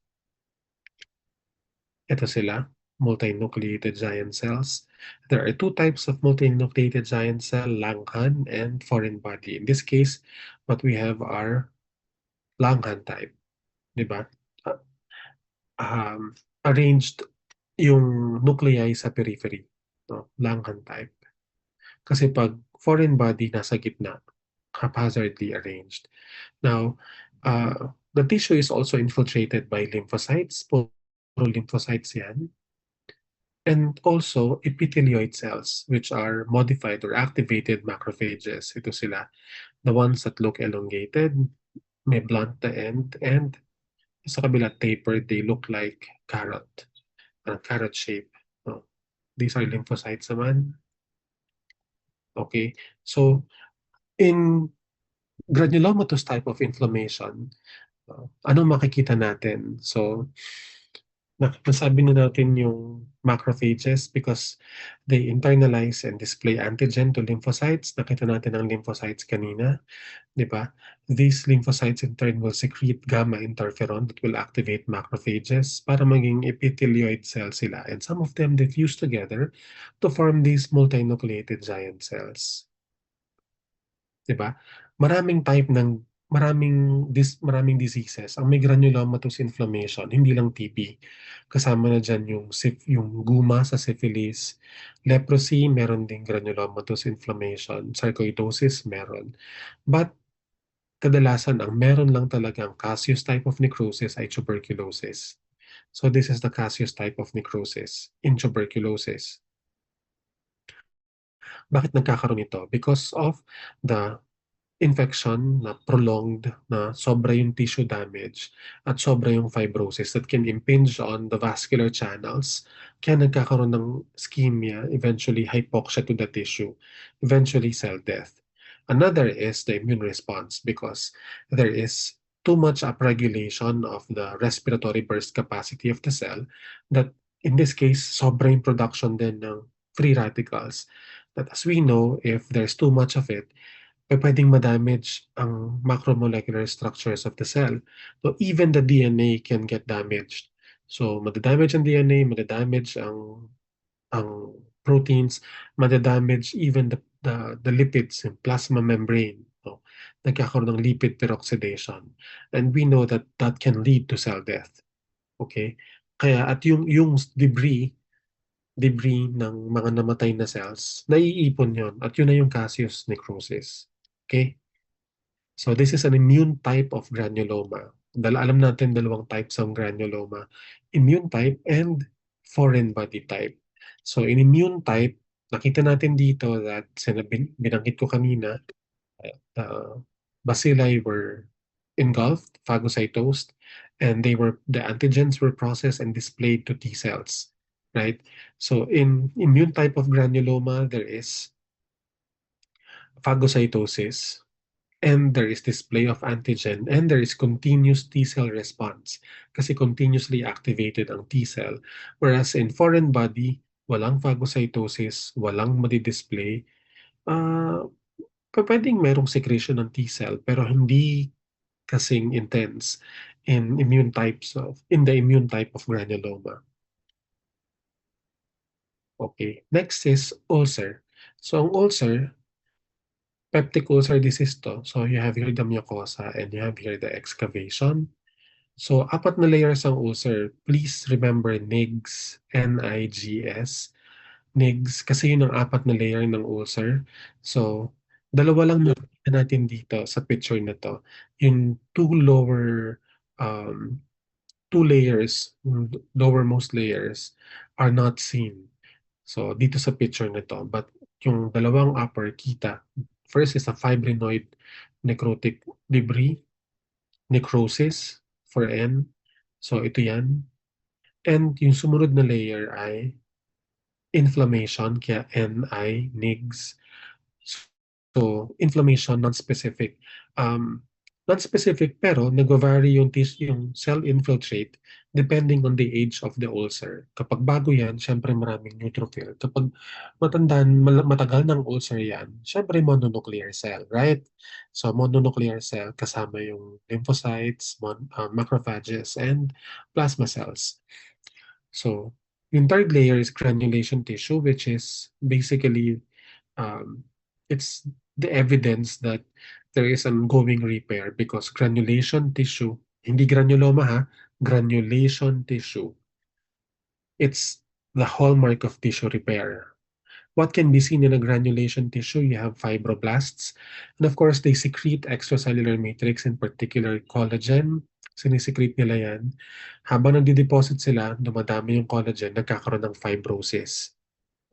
Ito sila, multinucleated giant cells. There are two types of multinucleated giant cell, Langhans and foreign body. In this case, what we have are Langhans type, di ba? Arranged yung nuclei sa periphery, no? Langhans type. Kasi pag foreign body nasa gitna, haphazardly arranged. Now, the tissue is also infiltrated by lymphocytes, puro lymphocytes yan, and also epithelioid cells, which are modified or activated macrophages. Ito sila, the ones that look elongated, may blunt the end, and sa kabila tapered, they look like carrot, carrot shape. No? These are lymphocytes naman. Okay, so in granulomatous type of inflammation, ano makikita natin? So, nasabi na natin yung macrophages because they internalize and display antigen to lymphocytes. Nakita natin ang lymphocytes kanina, di ba? These lymphocytes in turn will secrete gamma interferon that will activate macrophages para maging epithelioid cells sila. And some of them diffuse together to form these multinucleated giant cells. 'Di ba? Maraming diseases ang may granulomatous inflammation, hindi lang TB. Kasama na diyan yung guma sa syphilis, leprosy meron ding granulomatous inflammation, sarcoidosis meron. But kadalasan ang meron lang talagang caseous type of necrosis ay tuberculosis. So this is the caseous type of necrosis in tuberculosis. Bakit nagkakaroon ito? Because of the infection na prolonged, na sobra yung tissue damage at sobra yung fibrosis that can impinge on the vascular channels. Kaya nagkakaroon ng ischemia, eventually hypoxia to the tissue, eventually cell death. Another is the immune response because there is too much upregulation of the respiratory burst capacity of the cell that in this case, sobra yung production din ng free radicals. That as we know, if there's too much of it, pwedeng ma-damage ang macromolecular structures of the cell. So even the DNA can get damaged. So madadamage ang DNA, madadamage ang proteins, madadamage even the lipids, yung plasma membrane. So, nagkakaroon ng lipid peroxidation. And we know that that can lead to cell death. Okay? Kaya at yung debris ng mga namatay na cells, naiipon yon at yun na yung caseous necrosis. Okay? So this is an immune type of granuloma. Alam natin dalawang types ng granuloma. Immune type and foreign body type. So in immune type, nakita natin dito that binanggit ko kanina, the bacilli were engulfed, phagocytosed, and the antigens were processed and displayed to T cells, right? So in immune type of granuloma, there is phagocytosis, and there is display of antigen, and there is continuous T cell response kasi continuously activated ang T cell. Whereas in foreign body, walang phagocytosis, walang madi-display, uh, Puwedeng merong secretion ng T-cell pero hindi kasing intense in the immune type of granuloma. Okay, next is ulcer. So ang ulcer, peptic ulcer disease 'to. So you have here the mucosa and you have here the excavation. So apat na layers ang ulcer. Please remember NIGS, NIGS. NIGS kasi yun ang apat na layer ng ulcer. So dalawa lang nakikita natin dito sa picture na 'to, yung um, two layers, lowermost layers are not seen. So, dito sa picture na to, but yung dalawang upper kita, first is a fibrinoid necrotic debris, necrosis for N. So, ito yan. And yung sumunod na layer ay inflammation, kaya NI, NIGS. So, inflammation, non-specific. Non-specific pero nag-vary yung cell infiltrate depending on the age of the ulcer. Kapag bago yan, syempre maraming neutrophil. Kapag matagal ng ulcer yan, syempre mononuclear cell, right? So, mononuclear cell kasama yung lymphocytes, macrophages, and plasma cells. So, yung third layer is granulation tissue, which is basically um, it's the evidence that there is an ongoing repair because granulation tissue, hindi granuloma ha, granulation tissue, it's the hallmark of tissue repair. What can be seen in a granulation tissue? You have fibroblasts, and of course, they secrete extracellular matrix, in particular collagen. Sinisecrete nila yan. Habang nagdi-deposit sila, dumadami yung collagen, nagkakaroon ng fibrosis.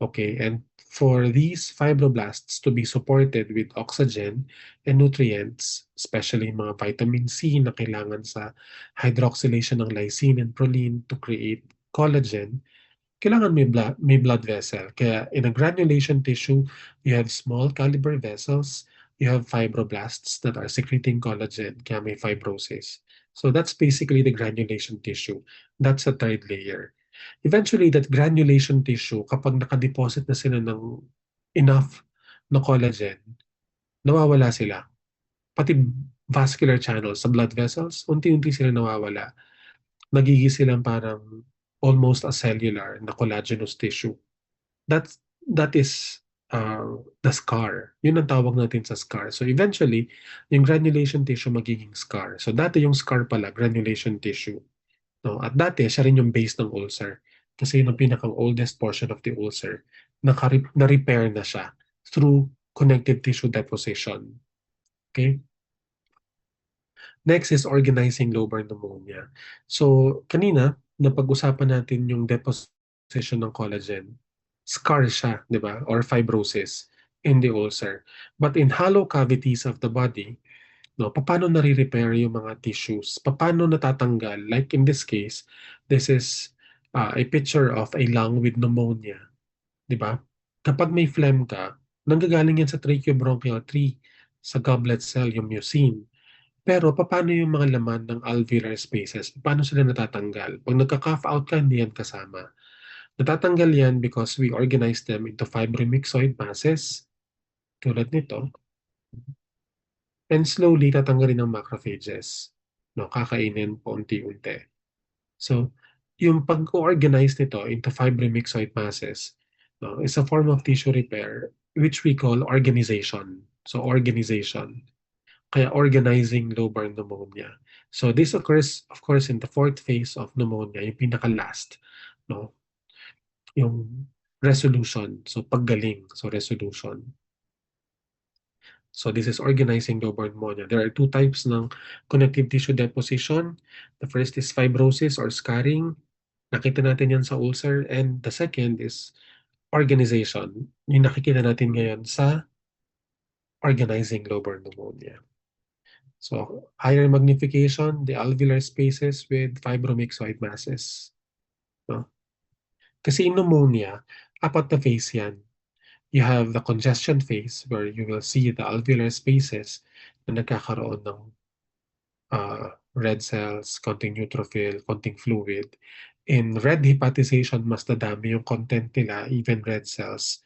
Okay, and for these fibroblasts to be supported with oxygen and nutrients, especially mga vitamin C na kailangan sa hydroxylation ng lysine and proline to create collagen, kailangan may blood vessel. Kaya in a granulation tissue, you have small caliber vessels, you have fibroblasts that are secreting collagen, kaya may fibrosis. So that's basically the granulation tissue. That's the third layer. Eventually, that granulation tissue, kapag nakadeposit na sila ng enough na collagen, nawawala sila. Pati vascular channels sa blood vessels, unti-unti sila nawawala. Nagiging silang parang almost a cellular na collagenous tissue. That's, that is the scar. Yun ang tawag natin sa scar. So eventually, yung granulation tissue magiging scar. So dati yung scar pala, granulation tissue. No? At dati, siya rin yung base ng ulcer. Kasi yun ang pinaka-oldest portion of the ulcer. Na-repair na siya through connective tissue deposition. Okay? Next is organizing lobar pneumonia. So, kanina, napag-usapan natin yung deposition ng collagen. Scar siya, di ba? Or fibrosis in the ulcer. But in hollow cavities of the body, no, paano nare-repair yung mga tissues? Paano natatanggal? Like in this case, this is a picture of a lung with pneumonia. Di ba? Kapag may phlegm ka, nanggagaling yan sa tracheobronchial tree, sa goblet cell, yung mucin. Pero paano yung mga laman ng alveolar spaces? Paano sila natatanggal? Pag nagka-cough out ka, hindi yan kasama. Natatanggal yan because we organize them into fibromyxoid masses, tulad nito, and slowly tatanggalin ng macrophages. No, kakainin po unti-unti. So, yung pag-organize nito into fibromyxoid masses, no, is a form of tissue repair which we call organization. So, organization. Kaya organizing lobar pneumonia. So this occurs, of course, in the fourth phase of pneumonia, yung pinaka-last, no? Yung resolution, so paggaling, so resolution. So this is organizing lobar pneumonia. There are two types ng connective tissue deposition. The first is fibrosis or scarring. Nakita natin yan sa ulcer. And the second is organization. Yung nakikita natin ngayon sa organizing lobar pneumonia. So, higher magnification, the alveolar spaces with fibromyxoid masses. No? Kasi in pneumonia, apat na phase yan. You have the congestion phase where you will see the alveolar spaces na nagkakaroon ng red cells, konting neutrophil, konting fluid. In red hepatization, mas nadami yung content nila, even red cells.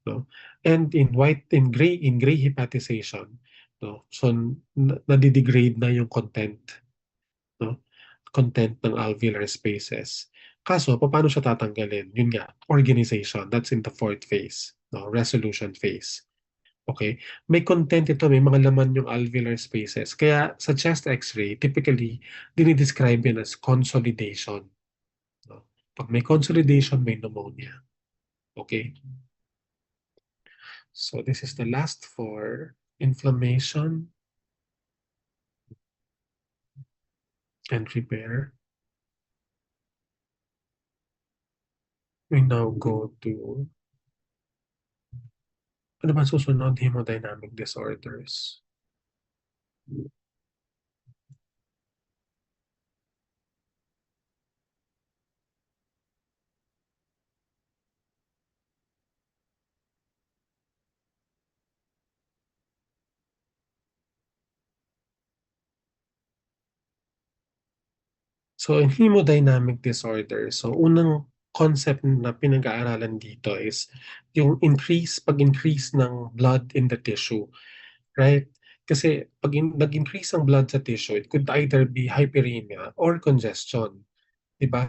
no? And in gray hepatization, no? So nadidegrade na yung content, no? Content ng alveolar spaces. Kaso, paano siya tatanggalin? Yun nga, organization. That's in the fourth phase, no? Resolution phase. Okay? May content ito, may mga laman yung alveolar spaces. Kaya sa chest x-ray, typically, dinidescribe yun as consolidation. No? Pag may consolidation, may pneumonia. Okay? So this is the last for inflammation and repair. We now go to, ano ba susunod? Hemodynamic disorders. So in hemodynamic disorder, so unang concept na pinag-aaralan dito is yung pag-increase ng blood in the tissue, right? Kasi pag nag-increase ang blood sa tissue, it could either be hyperemia or congestion, di ba?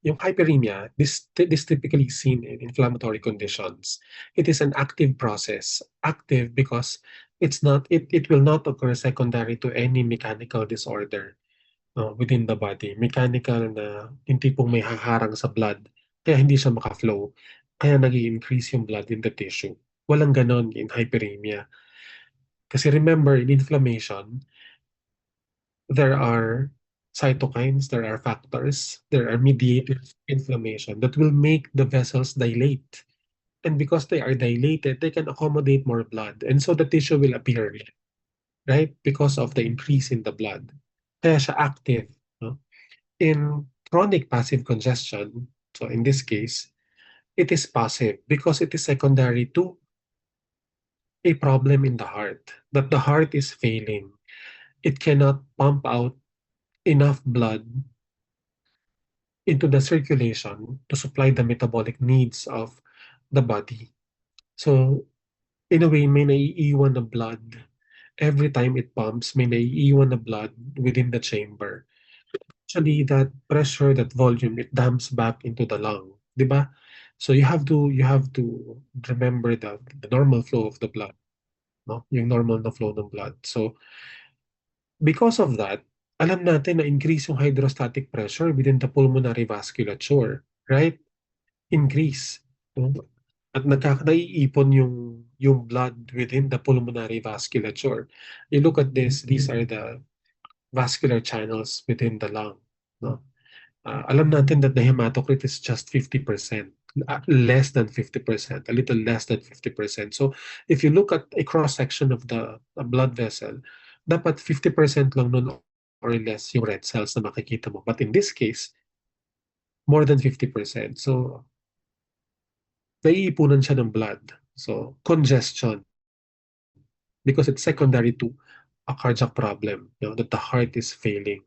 Yung hyperemia, this typically seen in inflammatory conditions. It is an active process. Active because it will not occur secondary to any mechanical disorder, within the body. Mechanical na yung tipong may haharang sa blood, kaya hindi siya maka-flow. Kaya nag-i-increase yung blood in the tissue. Walang ganon in hyperemia. Kasi remember, in inflammation, there are cytokines, there are factors, there are mediators of inflammation that will make the vessels dilate. And because they are dilated, they can accommodate more blood. And so the tissue will appear red, right? Because of the increase in the blood. Kaya siya active. No? In chronic passive congestion, so in this case, it is passive because it is secondary to a problem in the heart, that the heart is failing. It cannot pump out enough blood into the circulation to supply the metabolic needs of the body. So, in a way, may naiiwan na blood. Every time it pumps, may naiiwan na blood within the chamber. Actually, that pressure, that volume, it dumps back into the lung, di ba? So you have to remember the normal flow of the blood, no? Yung normal na flow ng blood. So because of that, alam natin na increase yung hydrostatic pressure within the pulmonary vasculature, right? Increase, no? At naiipon yung blood within the pulmonary vasculature. You look at this, these are the vascular channels within the lung, no? Alam natin that the hematocrit is just 50%, less than 50%, a little less than 50%. So if you look at a cross-section of the blood vessel, dapat 50% lang nun or less yung red cells na makikita mo. But in this case, more than 50%. So naiipunan siya ng blood. So congestion, because it's secondary to a cardiac problem, that the heart is failing.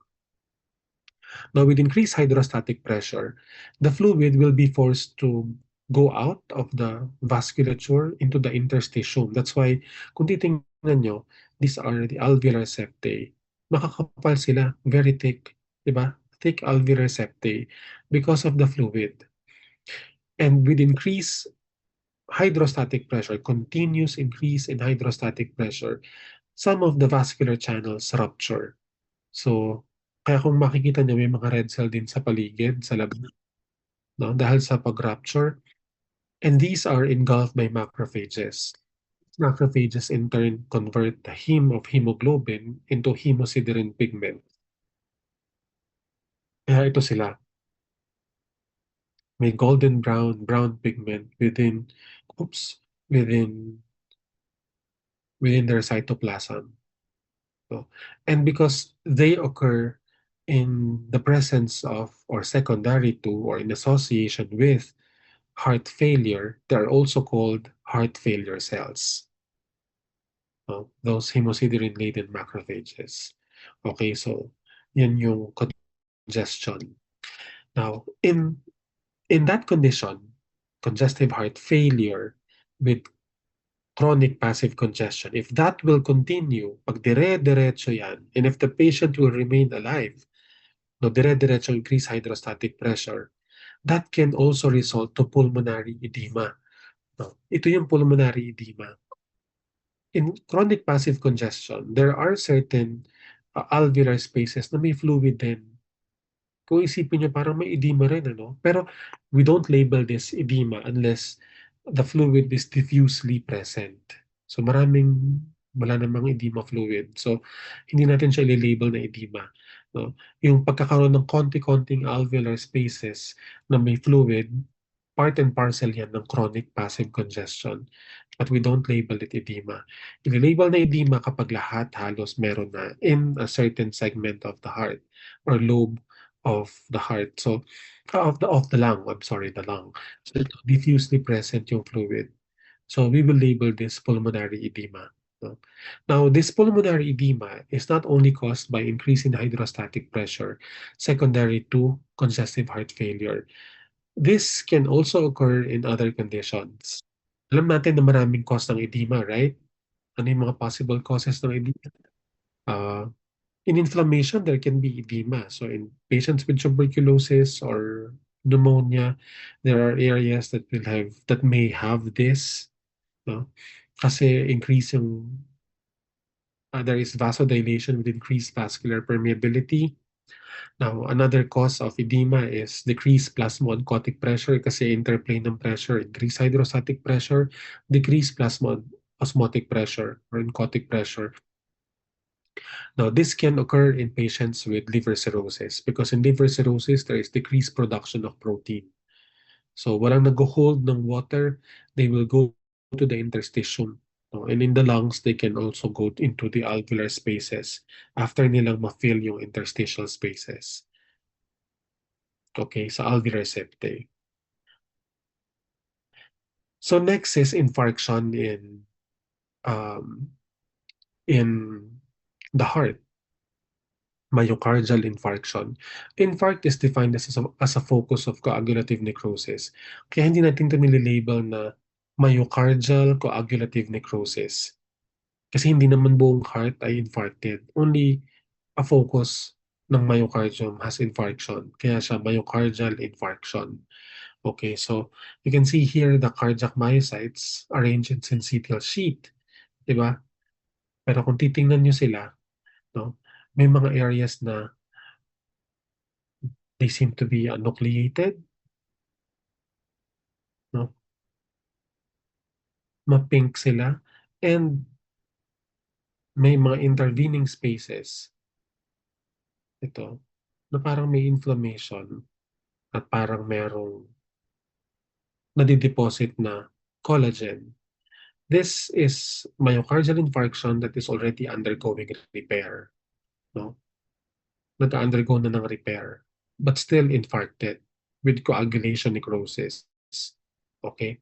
Now, with increased hydrostatic pressure, the fluid will be forced to go out of the vasculature into the interstitium. That's why, kung titingnan nyo, these are the alveolar septae. Makakapal sila, very thick, di ba? Thick alveolar septae because of the fluid. And with increased hydrostatic pressure, continuous increase in hydrostatic pressure, some of the vascular channels rupture. So, kaya kung makikita niyo may mga red cell din sa paligid, sa lab, no? Dahil sa pag-rupture. And these are engulfed by macrophages. Macrophages in turn convert the heme of hemoglobin into hemosiderin pigment. Kaya ito sila. May golden brown pigment within their cytoplasm. So, and because they occur in the presence of, or secondary to, or in association with heart failure, they're also called heart failure cells. Those hemosiderin-laden macrophages. Okay, so yan yung congestion. Now, in that condition, congestive heart failure with chronic passive congestion. If that will continue, pag dire-diretso yan, and if the patient will remain alive, no, dire-diretso increase hydrostatic pressure, that can also result to pulmonary edema. No, ito yung pulmonary edema. In chronic passive congestion, there are certain alveolar spaces na may fluid din. Kung isipin nyo, parang may edema rin, ano? Pero we don't label this edema unless the fluid is diffusely present. So wala namang edema fluid. So, hindi natin siya i-label na edema. No? Yung pagkakaroon ng konti-konting alveolar spaces na may fluid, part and parcel yan ng chronic passive congestion. But we don't label it edema. I-label na edema kapag lahat halos meron na in a certain segment of the heart or lobe of the heart. So, of the lung, I'm sorry, the lung. So, diffusely present yung fluid. So, we will label this pulmonary edema. No? Now, this pulmonary edema is not only caused by increasing hydrostatic pressure, secondary to congestive heart failure. This can also occur in other conditions. Alam natin na maraming cause ng edema, right? Ano yung mga possible causes ng edema? Uh, in inflammation, there can be edema. So in patients with tuberculosis or pneumonia, there are areas that may have this, no? Kasi there is vasodilation with increased vascular permeability. Now, another cause of edema is decreased plasma-oncotic pressure kasi interplay ng pressure, increased hydrostatic pressure, decreased plasma-osmotic pressure or oncotic pressure. Now, this can occur in patients with liver cirrhosis because in liver cirrhosis, there is decreased production of protein. So, walang nag-hold ng water, they will go to the interstitium. No? And in the lungs, they can also go into the alveolar spaces after nilang ma-fill yung interstitial spaces. Okay, sa alveolar septae. So next is infarction um, in the heart, myocardial infarction. Infarct is defined as a focus of coagulative necrosis. Kaya hindi natin ito nililabel na myocardial coagulative necrosis. Kasi hindi naman buong heart ay infarcted. Only a focus ng myocardium has infarction. Kaya siya myocardial infarction. Okay, so you can see here the cardiac myocytes arranged in syncytial sheath, di ba? Pero kung titingnan nyo sila, no, may mga areas na they seem to be nucleated, no? Ma-pink sila, and may mga intervening spaces, ito, na parang may inflammation at parang merong nadideposit na collagen. This is myocardial infarction that is already undergoing repair. No? Nag-undergo na ng repair, but still infarcted with coagulation necrosis. Okay?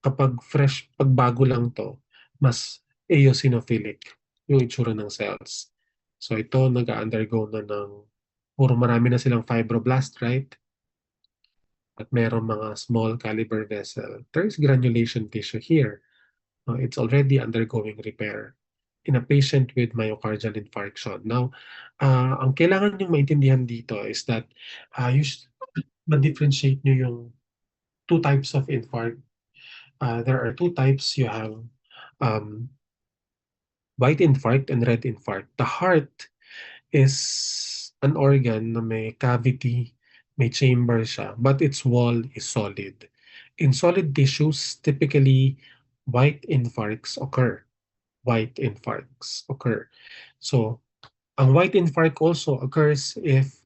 Kapag fresh, pag bago lang to, mas eosinophilic yung itsura ng cells. So ito, nag-undergo na puro marami na silang fibroblast, right? At meron mga small caliber vessel. There's granulation tissue here. It's already undergoing repair in a patient with myocardial infarction. Now, ang kailangan nyo maintindihan dito is that you should ma-differentiate nyo yung two types of infarct. There are two types. You have um, white infarct and red infarct. The heart is an organ na may cavity, may chamber siya, but its wall is solid. In solid tissues, typically, white infarcts occur. White infarcts occur. So, ang white infarct also occurs if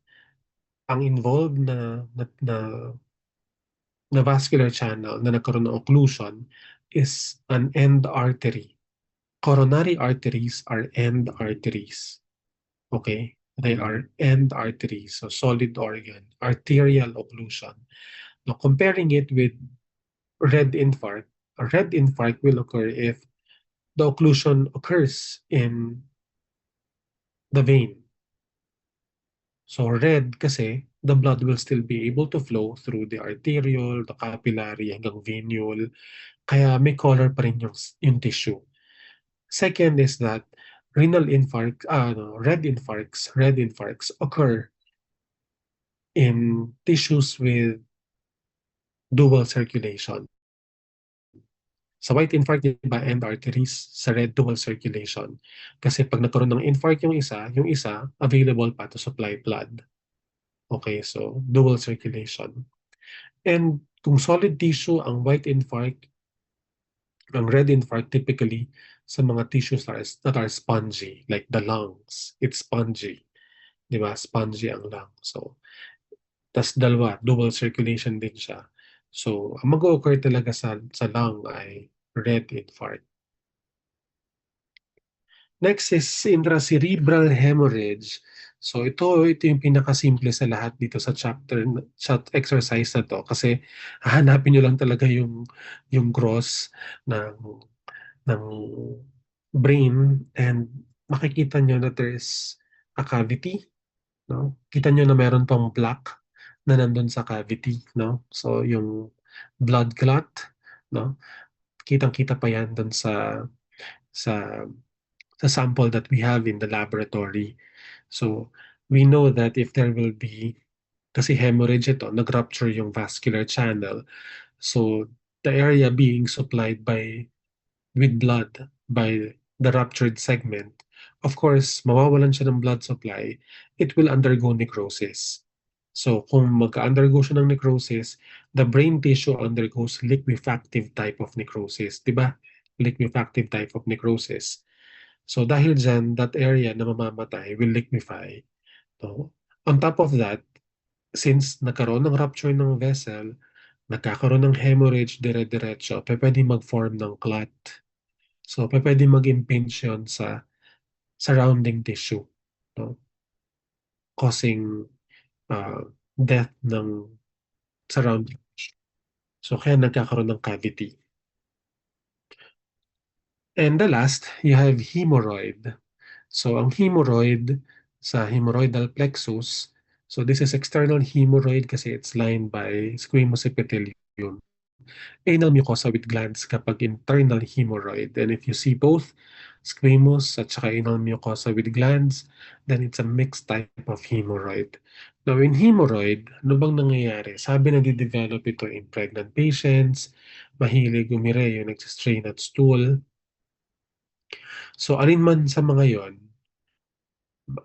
ang involved na vascular channel na nagkaroon ng occlusion is an end artery. Coronary arteries are end arteries. Okay? They are end arteries, so solid organ, arterial occlusion. Now, comparing it with red infarct, a red infarct will occur if the occlusion occurs in the vein. So red kasi the blood will still be able to flow through the arteriole, the capillary, hanggang venule. Kaya may color pa rin yung tissue. Second is that red infarcts occur in tissues with dual circulation. Sa white infarct, di ba, end arteries, sa red, dual circulation. Kasi pag nagkaroon ng infarct yung isa, available pa to supply blood. Okay, so dual circulation. And kung solid tissue ang white infarct, ang red infarct typically sa mga tissues that are spongy, like the lungs, it's spongy. Di ba? Spongy ang lung. So, tas dalawa, dual circulation din siya. So, ang mag-occur talaga sa lung ay red infarct. Next is intracerebral hemorrhage. So ito yung pinakasimple sa lahat dito sa chat exercise na to kasi hahanapin nyo lang talaga yung cross ng ng brain and makikita nyo na there's a cavity, no? Kita nyo na meron pang plaque na nandun sa cavity, no? So yung blood clot, no? Kitang-kita pa yan dun sa sa sample that we have in the laboratory. So, we know that if there will be, kasi hemorrhage ito, nag-rupture yung vascular channel. So, the area being supplied with blood by the ruptured segment, of course, mawawalan siya ng blood supply, it will undergo necrosis. So, kung mag-undergo siya ng necrosis, the brain tissue undergoes liquefactive type of necrosis. Diba? Liquefactive type of necrosis. So dahil dyan, that area na mamamatay will liquefy. No? On top of that, since nagkaroon ng rupture ng vessel, nagkakaroon ng hemorrhage dire-diretso, pwede mag-form ng clot. So pwede mag-impinge yun sa surrounding tissue, no? Causing uh, death ng surrounding tissue. So kaya nagkakaroon ng cavity. And the last, you have hemorrhoid. So ang hemorrhoid sa hemorrhoidal plexus, so this is external hemorrhoid kasi it's lined by squamous epithelium. Anal mucosa with glands kapag internal hemorrhoid. And if you see both squamous at saka anal mucosa with glands, then it's a mixed type of hemorrhoid. Now in hemorrhoid, ano bang nangyayari? Sabi na di-develop ito in pregnant patients, mahilig umire yung nagsistrain at stool. So alin man sa mga yon,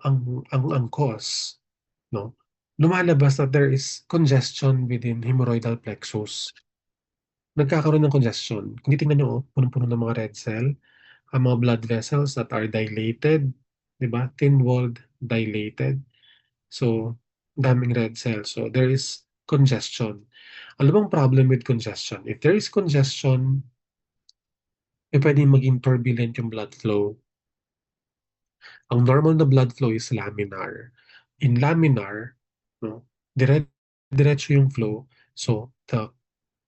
ang cause, no? Lumalabas that there is congestion within hemorrhoidal plexus. Nagkakaroon ng congestion. Kung titingnan nyo, punong-puno ng mga red cell, ang mga blood vessels that are dilated, di ba? Thin-walled, dilated. So, daming red cells. So, there is congestion. Ano bang problem with congestion? If there is congestion, pwedeng maging turbulent yung blood flow. Ang normal na blood flow is laminar. In laminar, no, diretso yung flow. So, the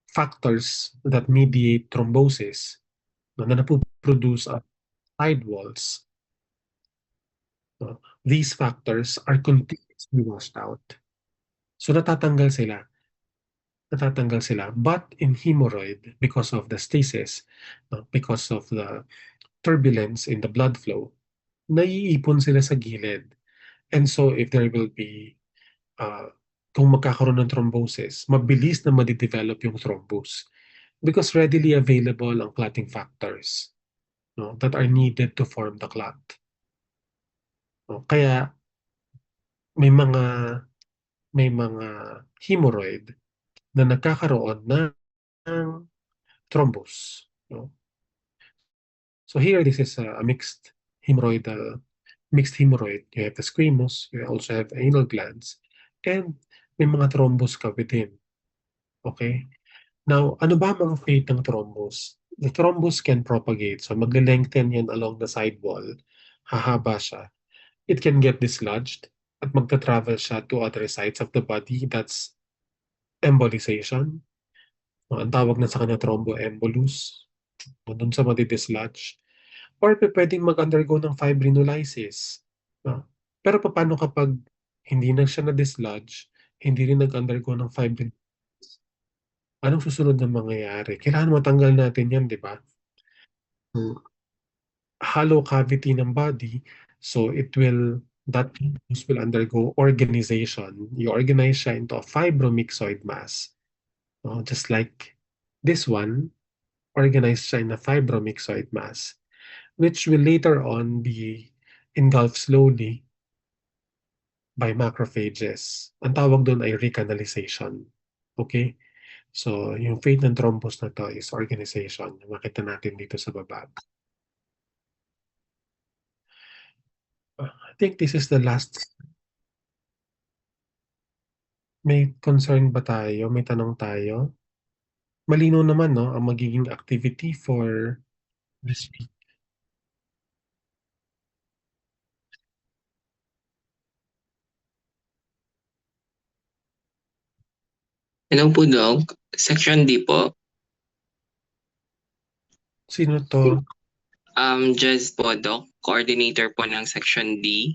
factors that mediate thrombosis na napoproduce at side walls, no, these factors are continuously washed out. So, natatanggal sila. But in hemorrhoid, because of the stasis, no, because of the turbulence in the blood flow, naiipon sila sa gilid. And so, if there will be kung magkakaroon ng thrombosis, mabilis na madidevelop yung thrombus because readily available ang clotting factors, no, that are needed to form the clot. No? Kaya may mga may mga hemorrhoid na nagkakaroon ng thrombus. No? So here, this is a mixed hemorrhoid. You have the squamous, you also have anal glands, and may mga thrombus ka within. Okay? Now, ano ba ang mga fate ng thrombus? The thrombus can propagate. So, magle-lengthen yan along the side wall. Hahaba siya. It can get dislodged at magta-travel siya to other sites of the body. That's embolization. Ang tawag na sa kanya thromboembolus. Doon sa madi-dislodge. Or pwedeng mag-undergo ng fibrinolysis. No? Pero paano kapag hindi na siya na-dislodge, hindi rin nag-undergo ng fibrin, anong susunod na mangyayari? Kailangan matanggal natin yan, di ba? So, hollow cavity ng body, so that tissues will undergo organization. You organize siya into a fibromyxoid mass. No? Just like this one, organized siya in a fibromyxoid mass, which will later on be engulfed slowly by macrophages. Ang tawag doon ay recanalization. Okay? So, yung fate ng thrombus na to is organization. Makita natin dito sa baba. I think this is the last. May concern ba tayo? May tanong tayo? Malinaw naman, no? Ang magiging activity for this week. Hello po, Doc. Section D po. Sino to? Jazz po, Doc. Coordinator po ng Section D.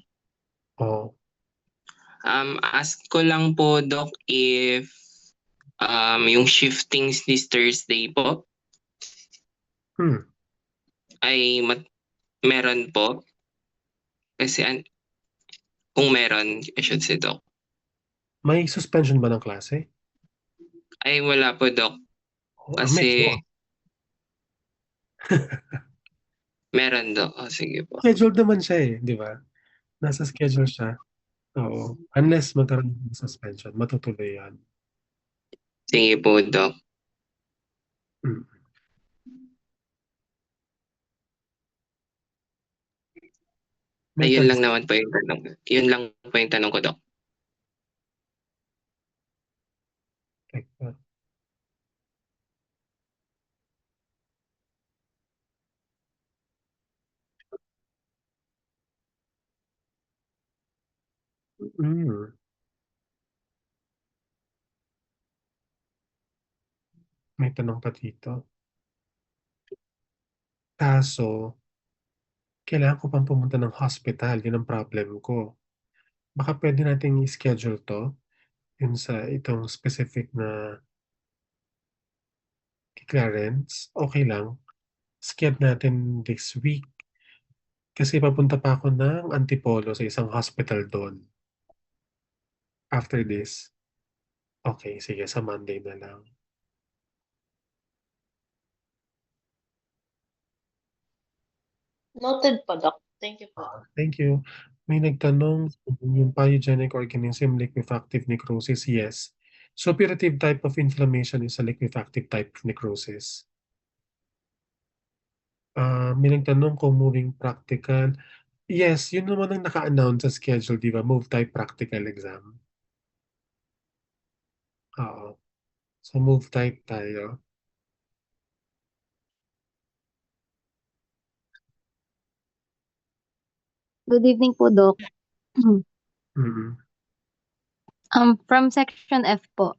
Oh, Ask ko lang po, Doc, if yung shiftings this Thursday po hmm. ay meron po. Kasi kung meron, I should say, Doc. May suspension ba ng klase? Ay, wala po, Doc. Oh, Kasi medyo. meron, Doc. Oh, sige po. Scheduled naman siya eh, di ba? Nasa schedule siya. Oo. Unless magkaroon ng suspension, matutuloy yan. Sige po, Doc. Hmm. May Ayun lang tanong. naman po yung tanong. Yun lang po yung tanong ko, Doc. Teka. Hmm. May tanong pa dito. Kaso, kailangan ko pang pumunta ng hospital. Yun ang problem ko. Baka pwede nating i-schedule to yun sa itong specific na clearance. Okay lang. Skip natin this week. Kasi papunta pa ako ng Antipolo sa isang hospital doon. After this. Okay, sige. Sa Monday na lang. Noted po, Doc. Thank you po. Thank you. May nagtanong, yung pyogenic organism, liquefactive necrosis, yes. Suppurative type of inflammation is a liquefactive type of necrosis. May nagtanong kung moving practical. Yes, yun naman ang naka-announce sa schedule, di ba? Move type practical exam. Oo. So move type tayo. Good evening po, Doc. Mm-mm. From Section F po.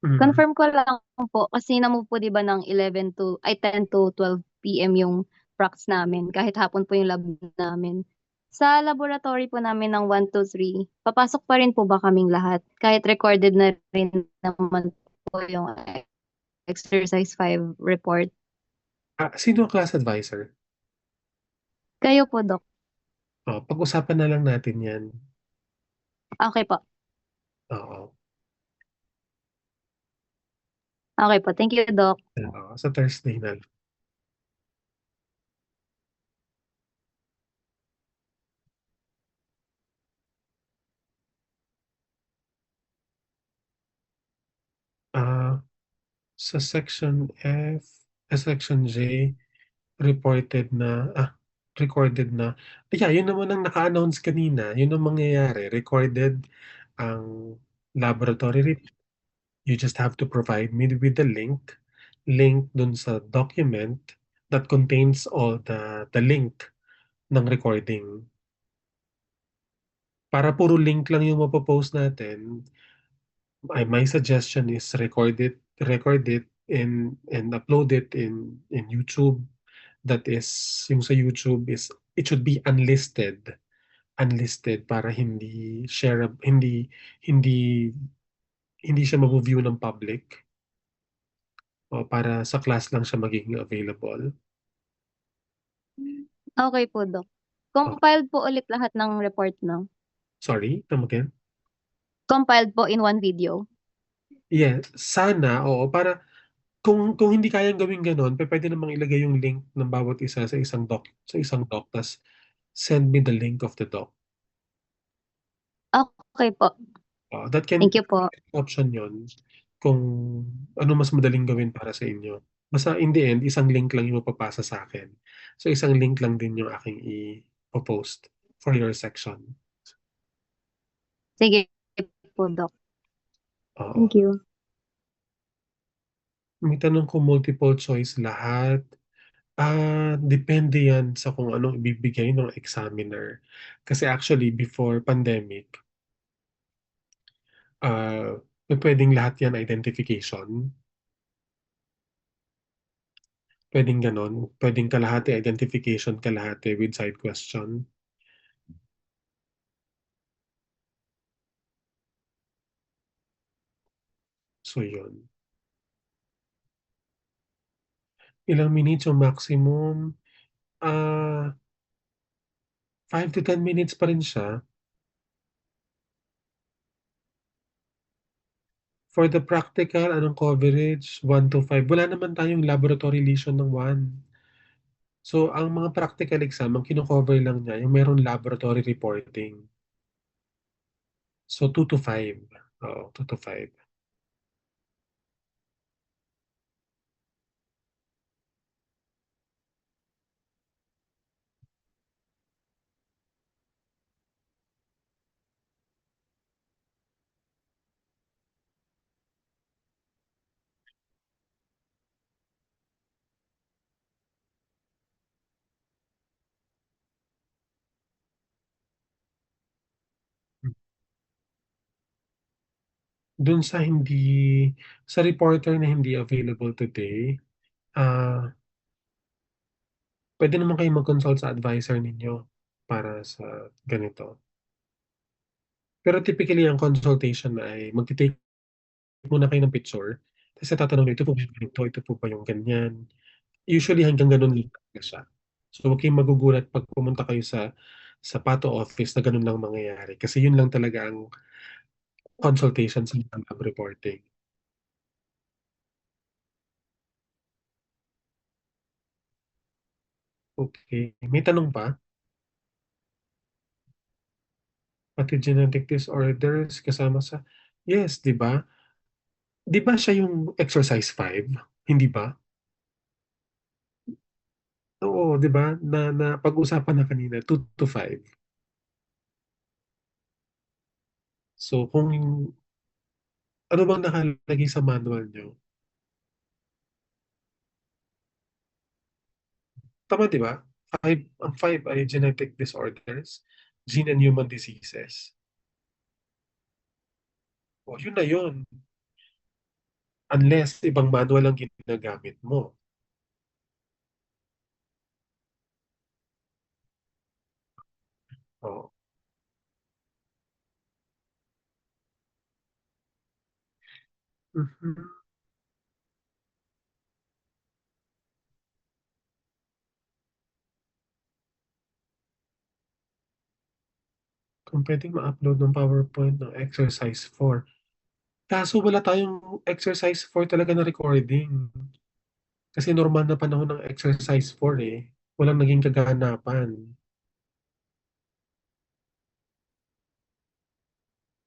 Mm-mm. Confirm ko lang po kasi na-move po 'di ba ng 10 to 12 PM yung pracs namin kahit hapon po yung lab namin. Sa laboratory po namin ng 1 to 3, papasok pa rin po ba kaming lahat kahit recorded na rin naman po yung exercise 5 report? Sino ang class advisor? Kayo po, Doc. Pag-usapan na lang natin yan. Okay po. Oo. Okay po. Thank you, Doc. Sa Thursday na lang. Sa Section F, Section J, reported na, recorded na. Yeah, yun naman ang naka-announce kanina. Yun ang mangyayari. Recorded ang laboratory report. You just have to provide me with the link dun sa document that contains all the link ng recording. Para puro link lang yung mapopost natin, my suggestion is record it and upload it in YouTube. That is, yung sa YouTube is, it should be unlisted unlisted para hindi share hindi hindi siya mavu-view ng public o para sa class lang siya magiging available. Okay po, Doc. Oh, Compiled po ulit lahat ng report, no? sorry, come again? Compiled po in one video. Yes, sana, oo, para kung hindi kayang gawin gano'n, puwede namang ilagay yung link ng bawat isa sa isang doc ta's send me the link of the doc. Okay po. That can Thank you po. option 'yun kung ano mas madaling gawin para sa inyo. Basta in the end, isang link lang yung mapapasa sa'kin. So, isang link lang din yung aking ipo-post for your section. Sige po, Doc. Oo. Thank you. May tanong kung multiple choice lahat. Depende yan sa kung anong ibibigay ng examiner. Kasi actually before pandemic, pupuwedeng lahat yan identification. Puwedeng gano'n, puwedeng kalahati identification, kalahati with side question. So yun. Ilang minutes yung maximum? 5 to 10 minutes pa rin siya. For the practical, anong coverage? 1 to 5. Wala naman tayong laboratory lesion ng 1. So, ang mga practical exam, ang kino-cover lang niya yung merong laboratory reporting. So, 2 to 5. Oo, 2 to 5. Dun sa reporter na hindi available today, ah, puwede naman kayong mag-consult sa advisor ninyo para sa ganito. Pero typically ang consultation ay magte-take muna kayo ng picture, ta's itatanong niyo, "Ito po ba yung ganito? Ito po ba yung ganyan?" Usually hanggang gano'n lang talaga siya. So, huwag kayong magugulat 'pag pumunta kayo sa patho office na gano'n lang mangyayari kasi yun lang talaga ang consultation sa lab reporting. Okey, may tanong pa? Pati genetic disorders kasama sa yes, 'di ba? 'Di ba siya yung exercise 5, hindi ba? Oo, 'di ba na napag-usapan na kanina 2 to 5. So, kung ano bang nakalagay sa manual niyo? Tama 'di ba? 5 ang 5 ay genetic disorders, gene and human diseases. Oh, yun na yun. Unless ibang manual ang ginagamit mo. Oo. Mhm. Kung puwedeng ma-upload ng PowerPoint ng exercise 4. Kaso wala tayong exercise 4 talaga na recording. Kasi normal na panahon ng exercise 4 eh. Walang naging kaganapan.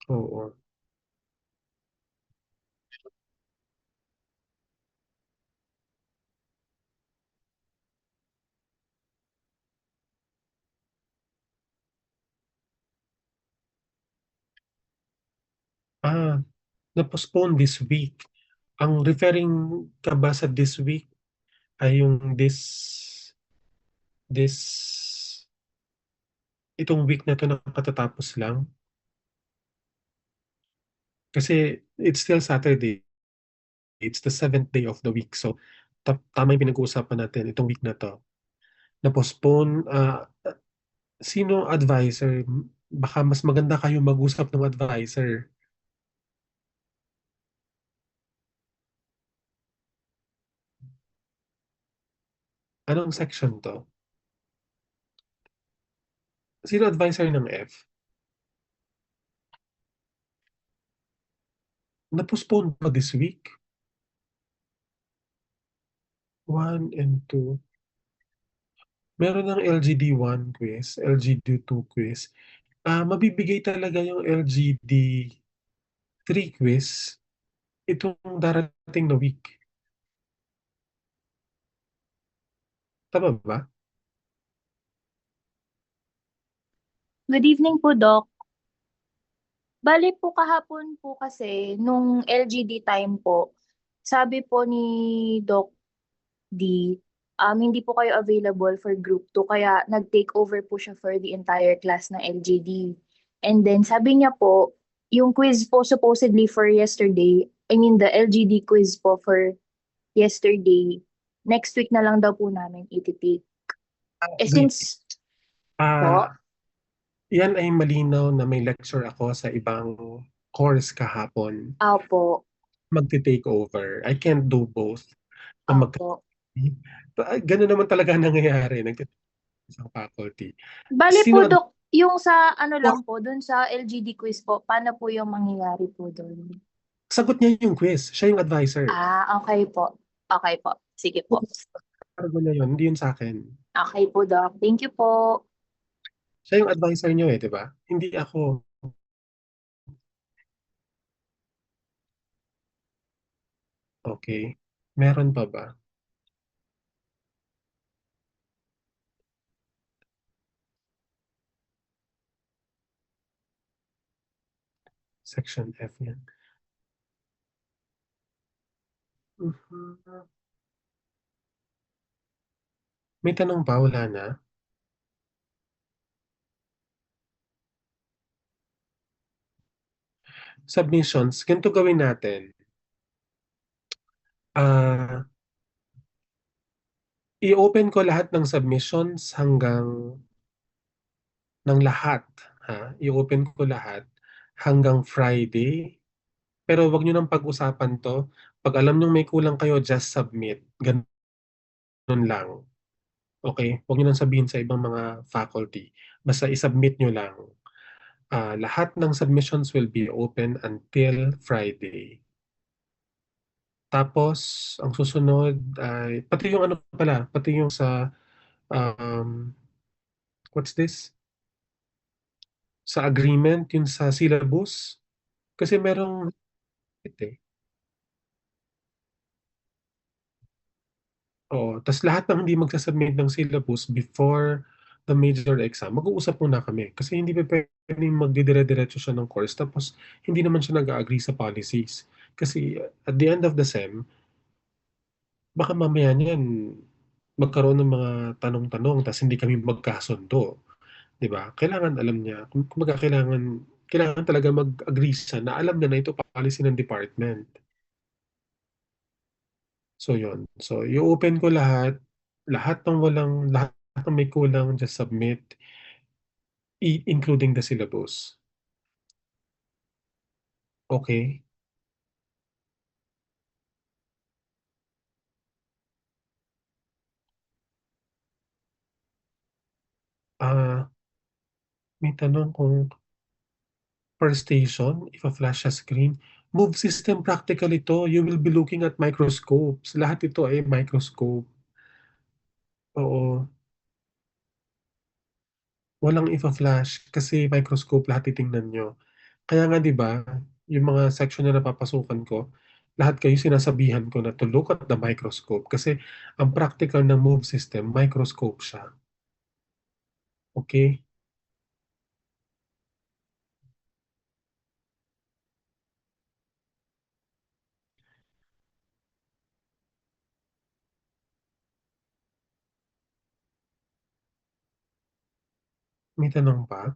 Oo. Ah, na-postpone this week. Ang referring ka ba sa this week ay yung this itong week na 'to na katatapos lang? Kasi it's still Saturday, it's the 7th day of the week. So, tama yung pinag-uusapan natin itong week na 'to. Na-postpone, Sino advisor? Baka mas maganda kayo mag-usap ng advisor. Anong section to? Sino advisor ng F? Na-postpone ba this week? 1 and 2. Meron ng LGD 1 quiz, LGD 2 quiz. Mabibigay talaga yung LGD 3 quiz itong darating na week. Tama ba? Good evening po, Doc. Bale po kahapon po kasi, nung LGD time po, sabi po ni Doc D, hindi po kayo available for group 2, kaya nag-take over po siya for the entire class ng LGD. And then sabi niya po, yung quiz po supposedly for yesterday, I mean the LGD quiz po for yesterday, next week na lang daw po namin ititake. Eh Wait. since po, Yan ay malinaw na may lecture ako sa ibang course kahapon. po, Magti-take over. I can't do both. Na mag po. Ganun naman talaga nangyayari. Nagtitake isang faculty. Bale po, Sino Dok, yung sa ano lang po, dun sa LGD quiz po, paano po yung mangyayari po dun? sagot niya yung quiz? Siya yung advisor. Okay po. Okay po. Sige po. Cargo niya yun, hindi yun sa akin. Okay po, Doc. Thank you po. Siya yung advisor niyo di ba? Hindi ako. Okay. Meron pa ba? Section F yan. May tanong pa? Wala na? Submissions. Ganito gawin natin. I-open ko lahat ng submissions hanggang ng lahat. I-open ko lahat hanggang Friday. Pero wag nyo nang pag-usapan to. Pag alam nyo may kulang kayo, just submit. Ganun lang. Okay? Wag nyo nang sabihin sa ibang mga faculty. Basta i-submit nyo lang. Lahat ng submissions will be open until Friday. Tapos, ang susunod ay, pati yung ano pala, pati yung sa, what's this? Sa agreement, yun sa syllabus. Kasi merong, eh. Oo, tas lahat ng hindi magsasubmit ng syllabus before the major exam, mag-uusap muna kami. Kasi hindi pa pwedeng magdidire-diretso siya ng course tapos hindi naman siya nag-agree sa policies. Kasi at the end of the sem, baka mamaya niyan magkaroon ng mga tanong-tanong tas hindi kami magkasundo. 'Di ba? Kailangan alam niya, kumbaga kailangan talaga mag-agree siya na alam niya na ito policy ng department. So yun. So i-open ko lahat, lahat ng may kulang, just submit, including the syllabus. Okay? May tanong kung per station, if a flash a screen, move system practical ito. You will be looking at microscopes. Lahat ito ay microscope. Oo. Walang if a flash kasi microscope lahat titingnan nyo. Kaya nga 'di ba, yung mga section na napapasukan ko, lahat kayo sinasabihan ko na to look at the microscope kasi ang practical ng move system, microscope siya. Okay? May tanong pa?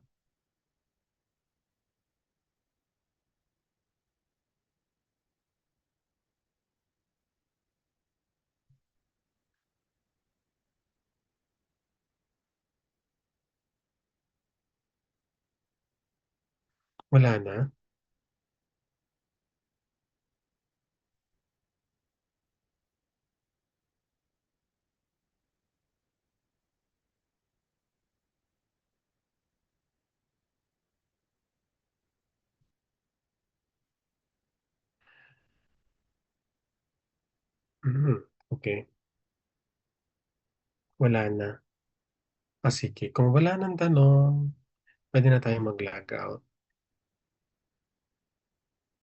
Wala na? Okey. Wala na. Sige, kung wala ng tanong, puwede na tayong mag-log out.